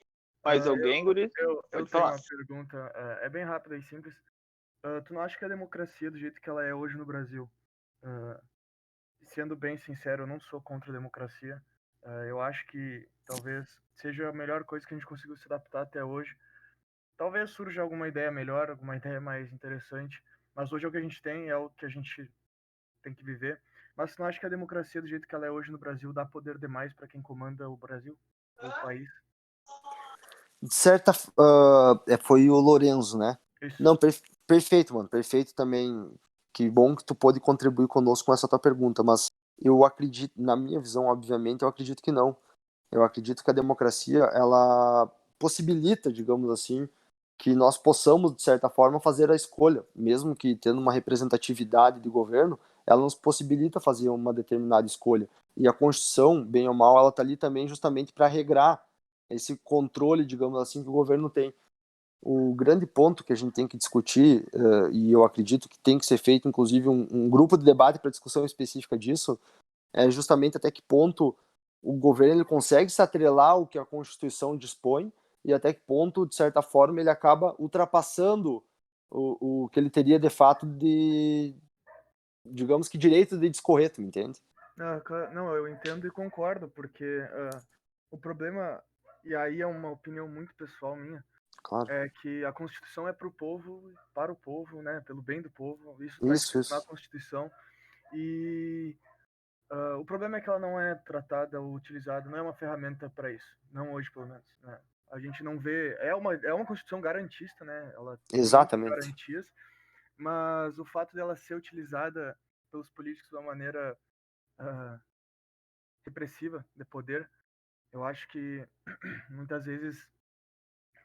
Mais alguém, Guri? Eu Pode tenho falar. uma pergunta, é bem rápida e simples. Tu não acha que a democracia, do jeito que ela é hoje no Brasil, ah, sendo bem sincero, eu não sou contra a democracia. Eu acho que talvez seja a melhor coisa que a gente conseguiu se adaptar até hoje. Talvez surja alguma ideia melhor, alguma ideia mais interessante, mas hoje é o que a gente tem, é o que a gente tem que viver. Mas você não acha que a democracia, do jeito que ela é hoje no Brasil, dá poder demais para quem comanda o Brasil, ou o país? De certa. Foi o Lorenzo, né? Isso. Não, perfeito, mano. Perfeito também. Que bom que tu pôde contribuir conosco com essa tua pergunta, mas eu acredito, na minha visão, obviamente, eu acredito que não. Eu acredito que a democracia, ela possibilita, digamos assim, que nós possamos, de certa forma, fazer a escolha, mesmo que tendo uma representatividade de governo, ela nos possibilita fazer uma determinada escolha. E a Constituição, bem ou mal, ela está ali também justamente para regrar esse controle, digamos assim, que o governo tem. O grande ponto que a gente tem que discutir, e eu acredito que tem que ser feito, inclusive, um grupo de debate para discussão específica disso, é justamente até que ponto o governo ele consegue se atrelar ao que a Constituição dispõe e até que ponto, de certa forma, ele acaba ultrapassando o que ele teria de fato de, digamos que, direito de discorrer, tu me entende? Não, eu entendo e concordo, porque o problema, e aí é uma opinião muito pessoal minha, Claro. é que a Constituição é para o povo, para o povo, né, pelo bem do povo, isso está escrito na Isso. Constituição, e o problema é que ela não é tratada ou utilizada, não é uma ferramenta para isso, não hoje pelo menos, né? A gente não vê, é uma Constituição garantista, né, ela tem muitas Exatamente. garantias, mas o fato dela ser utilizada pelos políticos de uma maneira ah, repressiva de poder, eu acho que muitas vezes,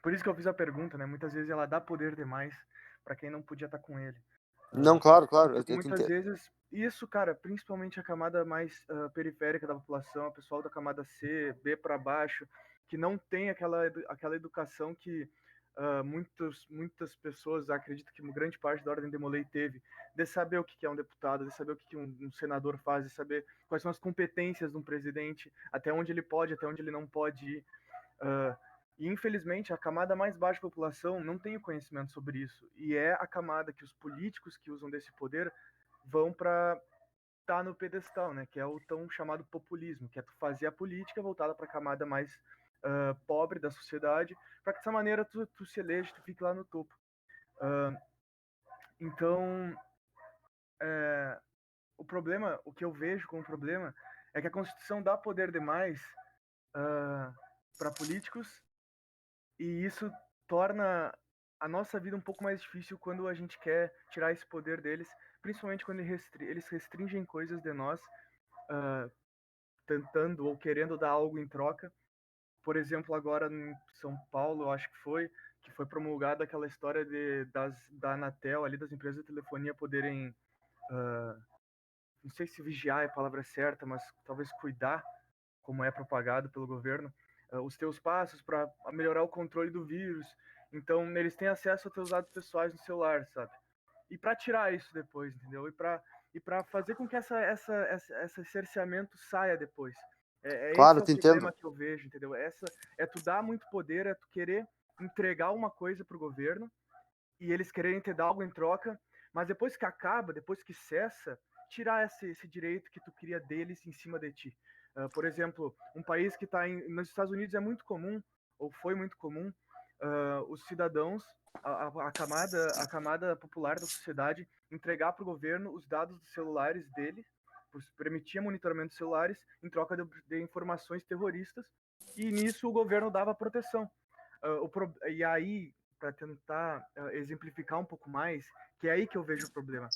por isso que eu fiz a pergunta, né? Muitas vezes ela dá poder demais para quem não podia estar com ele. Não, claro, eu te Muitas entendo. vezes, isso, cara, principalmente a camada mais periférica da população, o pessoal da camada C, B para baixo, que não tem aquela educação que muitas pessoas, acredito que uma grande parte da Ordem de Molay teve, de saber o que é um deputado, de saber o que um senador faz, de saber quais são as competências de um presidente, até onde ele pode, até onde ele não pode ir. E infelizmente a camada mais baixa da população não tem o conhecimento sobre isso. E é a camada que os políticos que usam desse poder vão para estar no pedestal, né? Que é o tão chamado populismo, que é tu fazer a política voltada para a camada mais pobre da sociedade, para que dessa maneira tu se eleja, tu fique lá no topo. Então, o problema, o que eu vejo como problema, é que a Constituição dá poder demais para políticos e isso torna a nossa vida um pouco mais difícil quando a gente quer tirar esse poder deles, principalmente quando eles restringem coisas de nós, tentando ou querendo dar algo em troca. Por exemplo, agora em São Paulo, eu acho que foi promulgada aquela história da Anatel, ali das empresas de telefonia poderem, não sei se vigiar é a palavra certa, mas talvez cuidar, como é propagado pelo governo, os teus passos para melhorar o controle do vírus. Então, eles têm acesso aos teus dados pessoais no celular, sabe? E para tirar isso depois, entendeu? E para fazer com que esse cerceamento saia depois. Esse Claro, é eu o te entendo. problema que eu vejo, entendeu? É tu dar muito poder, é tu querer entregar uma coisa pro governo e eles quererem te dar algo em troca, mas depois que acaba, depois que cessa, tirar esse direito que tu queria deles em cima de ti. Por exemplo, um país que está nos Estados Unidos é muito comum, ou foi muito comum, os cidadãos, a camada popular da sociedade, entregar para o governo os dados dos celulares dele, permitia monitoramento de celulares em troca de informações terroristas, e nisso o governo dava proteção. E aí, para tentar exemplificar um pouco mais, que é aí que eu vejo o problema.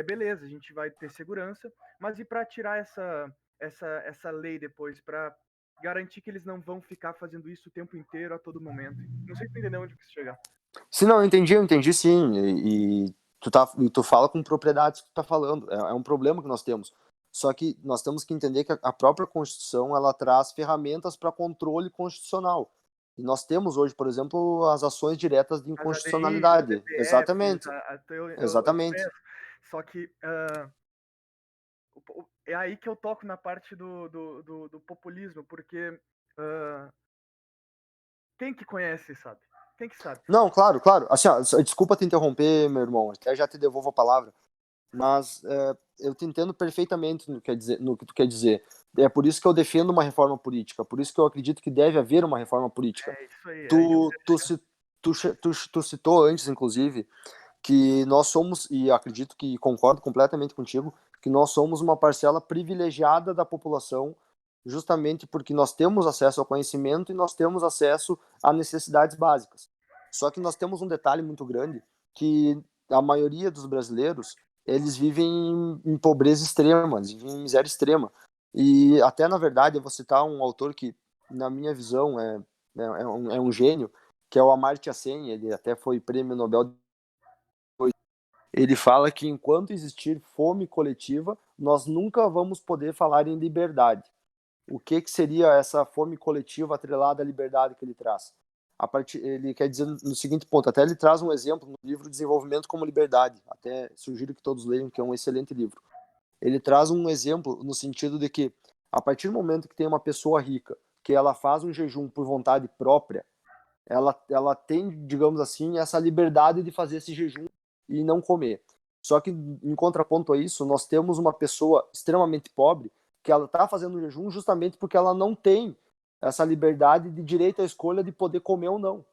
Beleza, a gente vai ter segurança, mas e para tirar essa lei depois, para garantir que eles não vão ficar fazendo isso o tempo inteiro, a todo momento? Não sei se tu entendeu onde eu quis chegar. Sim, não, eu entendi sim. E tu fala com propriedade que tu tá falando. É um problema que nós temos. Só que nós temos que entender que a própria Constituição ela traz ferramentas para controle constitucional. E nós temos hoje, por exemplo, as ações diretas de As ADIs, as inconstitucionalidade. DPFs, Exatamente. eu Exatamente. penso. Só que é aí que eu toco na parte do populismo, porque ah, quem que conhece, sabe? Quem que sabe? Não, claro, claro. Assim, ó, desculpa te interromper, meu irmão, até já te devolvo a palavra, mas eu te entendo perfeitamente no que tu quer dizer. É por isso que eu defendo uma reforma política, por isso que eu acredito que deve haver uma reforma política. É isso aí, é aí que eu Tu, quero tu, chegar. tu citou antes, inclusive, que nós somos, e acredito que concordo completamente contigo, que nós somos uma parcela privilegiada da população, justamente porque nós temos acesso ao conhecimento e nós temos acesso a necessidades básicas. Só que nós temos um detalhe muito grande, que a maioria dos brasileiros, eles vivem em pobreza extrema, eles vivem em miséria extrema. E até, na verdade, eu vou citar um autor que, na minha visão, é um gênio, que é o Amartya Sen, ele até foi prêmio Nobel. Ele fala que enquanto existir fome coletiva, nós nunca vamos poder falar em liberdade. O que seria essa fome coletiva atrelada à liberdade que ele traz? Ele quer dizer no seguinte ponto, até ele traz um exemplo no livro Desenvolvimento como Liberdade, até sugiro que todos leiam, que é um excelente livro. Ele traz um exemplo no sentido de que, a partir do momento que tem uma pessoa rica, que ela faz um jejum por vontade própria, ela tem, digamos assim, essa liberdade de fazer esse jejum e não comer. Só que, em contraponto a isso, nós temos uma pessoa extremamente pobre que ela está fazendo o jejum justamente porque ela não tem essa liberdade de direito à escolha de poder comer ou não.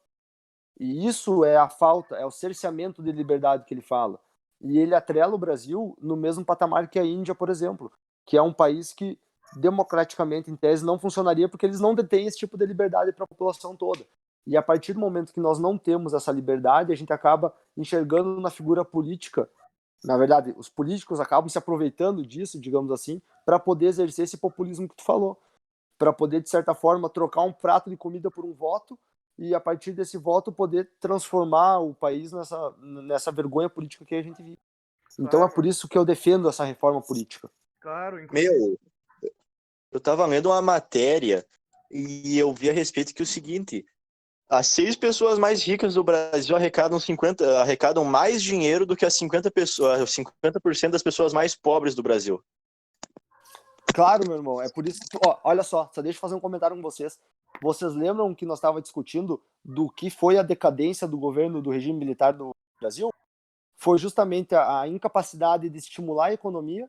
E isso é a falta, é o cerceamento de liberdade que ele fala. E ele atrela o Brasil no mesmo patamar que a Índia, por exemplo, que é um país que, democraticamente, em tese, não funcionaria porque eles não detêm esse tipo de liberdade para a população toda. E a partir do momento que nós não temos essa liberdade, a gente acaba enxergando na figura política, na verdade, os políticos acabam se aproveitando disso, digamos assim, para poder exercer esse populismo que tu falou, para poder, de certa forma, trocar um prato de comida por um voto e, a partir desse voto, poder transformar o país nessa vergonha política que a gente vive. Então é Claro, por isso que eu defendo essa reforma política. claro, inclusive. Meu, eu tava lendo uma matéria e eu vi a respeito que o seguinte: as 6 pessoas mais ricas do Brasil arrecadam mais dinheiro do que as 50% das pessoas mais pobres do Brasil. Claro, meu irmão, é por isso que, olha só deixa eu fazer um comentário com vocês. Vocês lembram que nós estávamos discutindo do que foi a decadência do governo do regime militar do Brasil? Foi justamente a incapacidade de estimular a economia,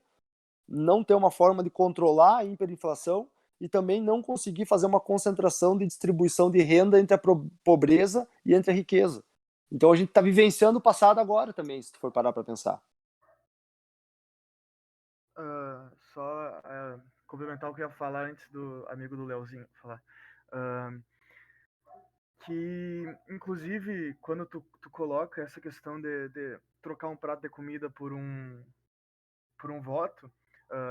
não ter uma forma de controlar a hiperinflação e também não conseguir fazer uma concentração de distribuição de renda entre a pobreza e entre a riqueza. Então a gente está vivenciando o passado agora também, se tu for parar para pensar. Só complementar o que eu ia falar antes do amigo do Leozinho falar. Que, inclusive, quando tu coloca essa questão de trocar um prato de comida por um voto,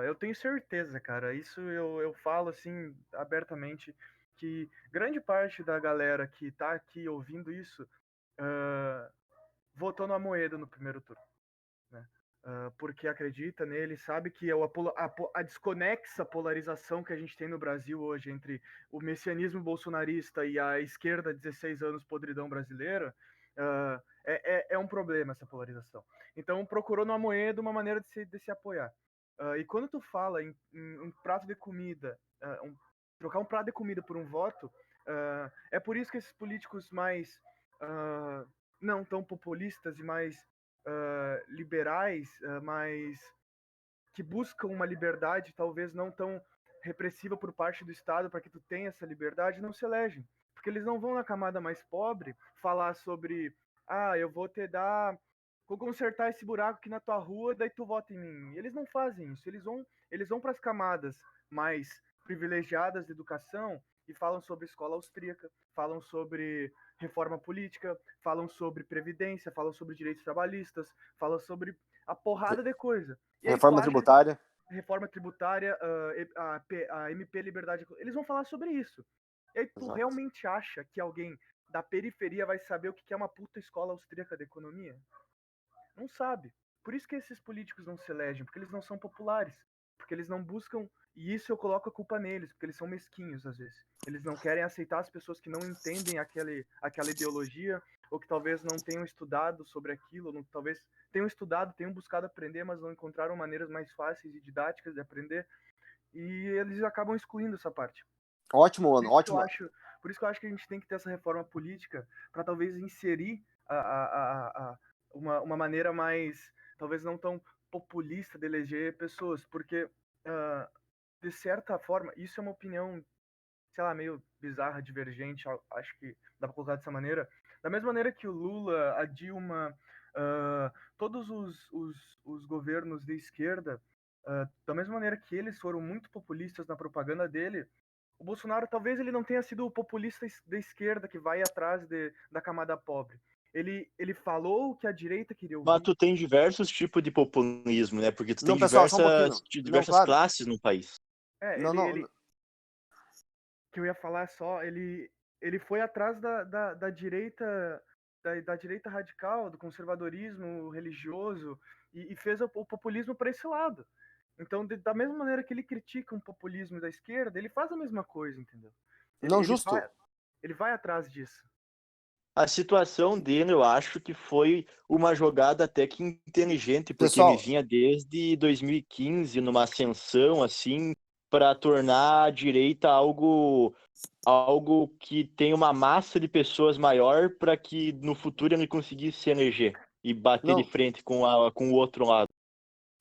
eu tenho certeza, cara, isso eu falo assim abertamente, que grande parte da galera que tá aqui ouvindo isso votou no Amoedo no primeiro turno, né? Porque acredita nele, sabe que a desconexa polarização que a gente tem no Brasil hoje entre o messianismo bolsonarista e a esquerda 16 anos podridão brasileira é um problema essa polarização. Então procurou no Amoedo uma maneira de se apoiar. E quando tu fala em um prato de comida, trocar um prato de comida por um voto, é por isso que esses políticos mais não tão populistas e mais liberais, mas que buscam uma liberdade talvez não tão repressiva por parte do Estado para que tu tenha essa liberdade, não se elegem. Porque eles não vão na camada mais pobre falar sobre eu vou consertar esse buraco aqui na tua rua, daí tu vota em mim. Eles não fazem isso, eles vão para as camadas mais privilegiadas de educação e falam sobre escola austríaca, falam sobre reforma política, falam sobre previdência, falam sobre direitos trabalhistas, falam sobre a porrada de coisa. E aí Reforma tributária. Reforma tributária, a MP Liberdade. Eles vão falar sobre isso. E aí tu Exato. realmente acha que alguém da periferia vai saber o que é uma puta escola austríaca de economia? Não sabe. Por isso que esses políticos não se elegem, porque eles não são populares. Porque eles não buscam. E isso eu coloco a culpa neles, porque eles são mesquinhos às vezes. Eles não querem aceitar as pessoas que não entendem aquela ideologia, ou que talvez não tenham estudado sobre aquilo, talvez tenham estudado, tenham buscado aprender, mas não encontraram maneiras mais fáceis e didáticas de aprender. E eles acabam excluindo essa parte. Ótimo, Por mano, isso que eu ótimo. acho, por isso que eu acho que a gente tem que ter essa reforma política para talvez inserir uma maneira mais, talvez não tão populista de eleger pessoas, porque ah, de certa forma, isso é uma opinião, sei lá, meio bizarra, divergente, acho que dá para colocar dessa maneira. Da mesma maneira que o Lula, a Dilma, todos os governos de esquerda, da mesma maneira que eles foram muito populistas na propaganda dele, o Bolsonaro talvez ele não tenha sido o populista da esquerda que vai atrás da camada pobre. Ele falou o que a direita queria Mas ouvir. tu tem diversos tipos de populismo, né? Porque tu tem Não, pessoal, só um pouquinho. Não, diversas claro. classes no país. Não, não. Que eu ia falar só, ele foi atrás da direita, da direita radical, do conservadorismo religioso, e fez o populismo para esse lado. Então, da mesma maneira que ele critica um populismo da esquerda, ele faz a mesma coisa, entendeu? Não, justo. Ele vai atrás disso. A situação dele, eu acho que foi uma jogada até que inteligente, porque Pessoal, ele vinha desde 2015 numa ascensão, assim, para tornar a direita algo que tem uma massa de pessoas maior para que no futuro ele conseguisse se eleger e bater de não, frente com o outro lado.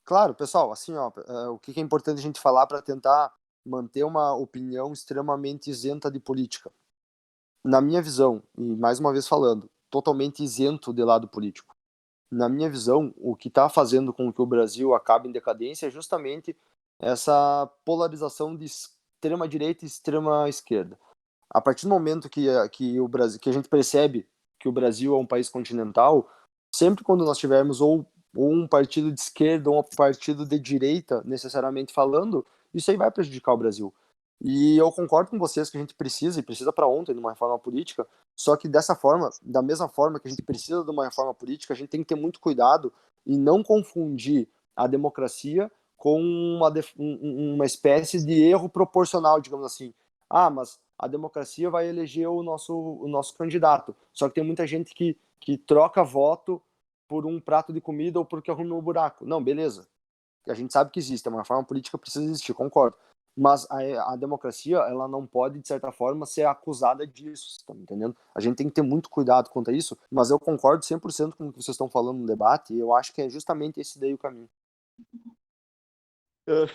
claro, pessoal, assim, ó, o que é importante a gente falar para tentar manter uma opinião extremamente isenta de política. Na minha visão, e mais uma vez falando, totalmente isento de lado político. Na minha visão, o que está fazendo com que o Brasil acabe em decadência é justamente essa polarização de extrema direita e extrema esquerda. A partir do momento que o Brasil, que a gente percebe que o Brasil é um país continental, sempre quando nós tivermos ou um partido de esquerda ou um partido de direita, necessariamente falando, isso aí vai prejudicar o Brasil. E eu concordo com vocês que a gente precisa, e precisa para ontem, de uma reforma política, só que dessa forma, da mesma forma que a gente precisa de uma reforma política, a gente tem que ter muito cuidado e não confundir a democracia com uma espécie de erro proporcional, digamos assim. Ah, mas a democracia vai eleger o nosso candidato. Só que tem muita gente que troca voto por um prato de comida ou porque arruma um buraco. Não, beleza. A gente sabe que existe, uma forma política precisa existir, concordo. Mas a democracia, ela não pode, de certa forma, ser acusada disso, tá me entendendo? A gente tem que ter muito cuidado quanto a isso, mas eu concordo 100% com o que vocês estão falando no debate, e eu acho que é justamente esse daí o caminho.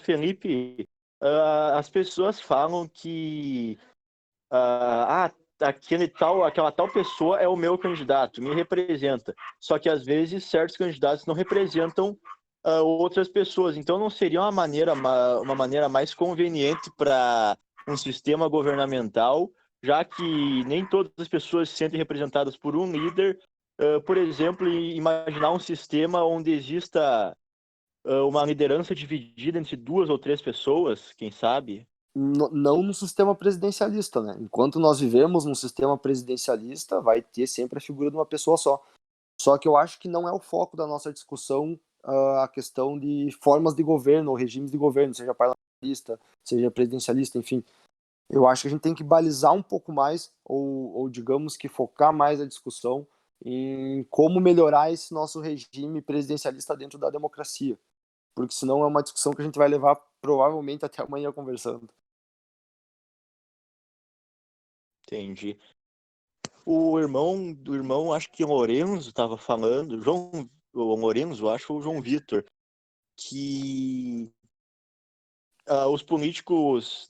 Felipe, as pessoas falam que aquela tal pessoa é o meu candidato, me representa. Só que às vezes certos candidatos não representam outras pessoas. Então não seria uma maneira mais conveniente para um sistema governamental, já que nem todas as pessoas se sentem representadas por um líder. Por exemplo, imaginar um sistema onde exista uma liderança dividida entre 2 ou 3 pessoas, quem sabe? Não no sistema presidencialista, né? Enquanto nós vivemos num sistema presidencialista, vai ter sempre a figura de uma pessoa só. Só que eu acho que não é o foco da nossa discussão a questão de formas de governo ou regimes de governo, seja parlamentarista, seja presidencialista, enfim. Eu acho que a gente tem que balizar um pouco mais, ou digamos que focar mais a discussão em como melhorar esse nosso regime presidencialista dentro da democracia. Porque senão é uma discussão que a gente vai levar provavelmente até amanhã conversando. Entendi. O irmão, acho que Lorenzo estava falando, o Lorenzo, acho, ou o João Vitor, que os políticos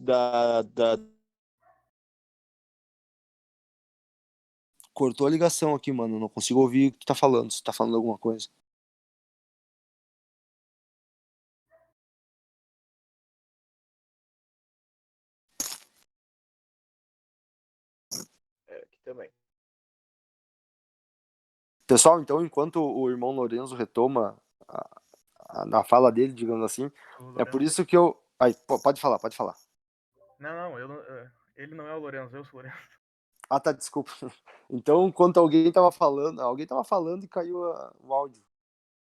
Cortou a ligação aqui, mano. Não consigo ouvir o que tu tá falando. Se tu tá falando alguma coisa. Aqui também. Pessoal, então, enquanto o irmão Lorenzo retoma na fala dele, digamos assim, é por isso que eu... Aí, pode falar, pode falar. Não, ele não é o Lorenzo, eu sou o Lorenzo. Ah, tá, desculpa. Então, enquanto alguém tava falando e caiu o áudio.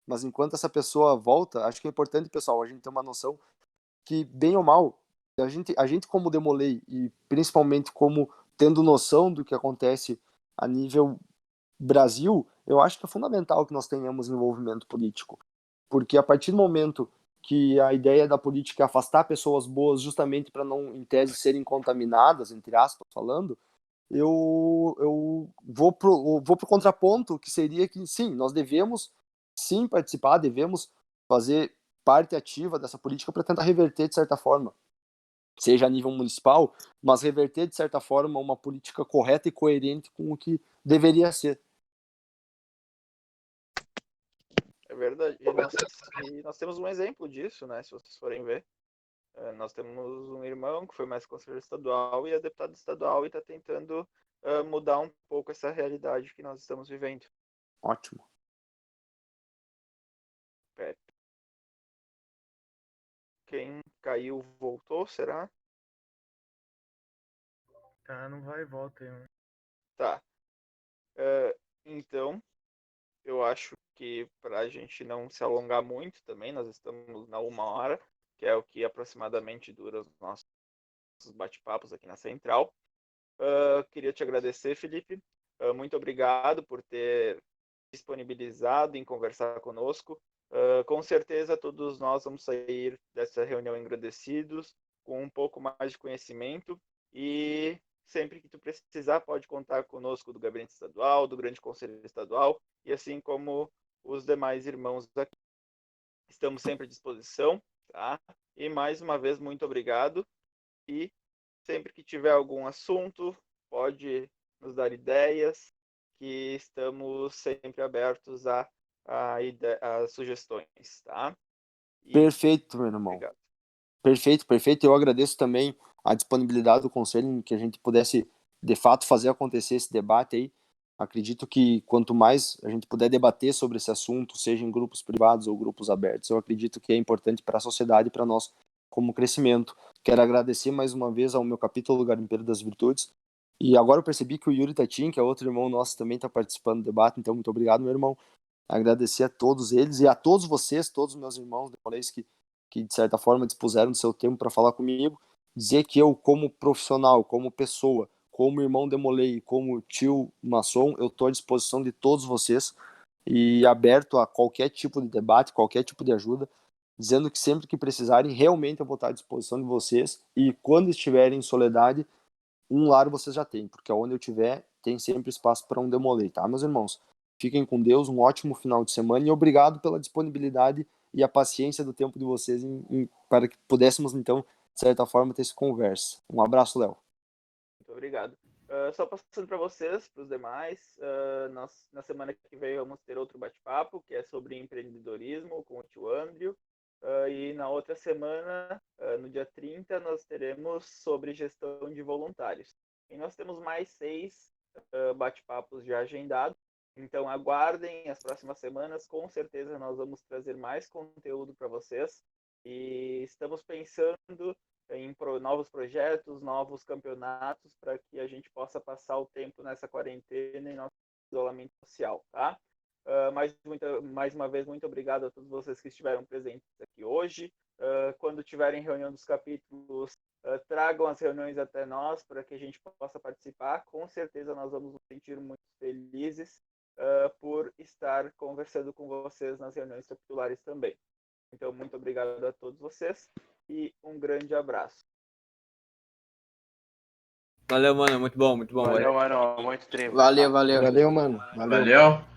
Mas enquanto essa pessoa volta, acho que é importante, pessoal, a gente ter uma noção que, bem ou mal, a gente como Demolei, e principalmente como tendo noção do que acontece a nível Brasil, eu acho que é fundamental que nós tenhamos envolvimento político. Porque a partir do momento que a ideia da política é afastar pessoas boas justamente para não, em tese, serem contaminadas, entre aspas, falando, eu vou pro contraponto, que seria que, sim, nós devemos, sim, participar, devemos fazer parte ativa dessa política para tentar reverter, de certa forma, seja a nível municipal, mas reverter, de certa forma, uma política correta e coerente com o que deveria ser. É verdade. E nós temos um exemplo disso, né? Se vocês forem ver. Nós temos um irmão que foi mais conselheiro estadual e é deputado estadual e está tentando mudar um pouco essa realidade que nós estamos vivendo. Ótimo. Quem caiu voltou, será? Tá, não vai e volta aí, mano. Tá. Então, eu acho que para a gente não se alongar muito também, nós estamos na 1 hora, que é o que aproximadamente dura os nossos bate-papos aqui na Central. Queria te agradecer, Felipe. Muito obrigado por ter disponibilizado em conversar conosco. Com certeza todos nós vamos sair dessa reunião agradecidos, com um pouco mais de conhecimento, e sempre que tu precisar pode contar conosco do Gabinete Estadual, do Grande Conselho Estadual, e assim como os demais irmãos aqui. Estamos sempre à disposição, tá? E mais uma vez, muito obrigado, e sempre que tiver algum assunto, pode nos dar ideias, que estamos sempre abertos a sugestões, tá? E Perfeito, meu irmão. obrigado. Perfeito. Eu agradeço também a disponibilidade do conselho em que a gente pudesse, de fato, fazer acontecer esse debate aí. Acredito que quanto mais a gente puder debater sobre esse assunto, seja em grupos privados ou grupos abertos, eu acredito que é importante para a sociedade e para nós como crescimento. Quero agradecer mais uma vez ao meu capítulo Garimpeiro das Virtudes. E agora eu percebi que o Yuri Tatin, que é outro irmão nosso, também está participando do debate, então muito obrigado, meu irmão. Agradecer a todos eles e a todos vocês, todos os meus irmãos que de certa forma dispuseram do seu tempo para falar comigo. Dizer que eu, como profissional, como pessoa, como irmão Demolei, como tio maçom, eu estou à disposição de todos vocês e aberto a qualquer tipo de debate, qualquer tipo de ajuda, dizendo que sempre que precisarem, realmente eu vou estar à disposição de vocês, e quando estiverem em soledade, um lar vocês já têm, porque onde eu estiver, tem sempre espaço para um Demolei, tá, meus irmãos? Fiquem com Deus, um ótimo final de semana e obrigado pela disponibilidade e a paciência do tempo de vocês para que pudéssemos, então, de certa forma, ter essa conversa. Um abraço, Léo. Muito obrigado. Só passando para vocês, para os demais, nós, na semana que vem vamos ter outro bate-papo, que é sobre empreendedorismo com o tio Andrew. E na outra semana, no dia 30, nós teremos sobre gestão de voluntários. E nós temos mais 6 bate-papos já agendados. Então aguardem as próximas semanas, com certeza nós vamos trazer mais conteúdo para vocês. E estamos pensando em novos projetos, novos campeonatos, para que a gente possa passar o tempo nessa quarentena e nosso isolamento social, tá? Mais uma vez, muito obrigado a todos vocês que estiveram presentes aqui hoje. Quando tiverem reunião dos capítulos, tragam as reuniões até nós, para que a gente possa participar. Com certeza nós vamos nos sentir muito felizes por estar conversando com vocês nas reuniões capitulares também. Então, muito obrigado a todos vocês e um grande abraço. Valeu, mano. Muito bom. Valeu, mano. Muito tribo. Valeu. Valeu, mano. Valeu.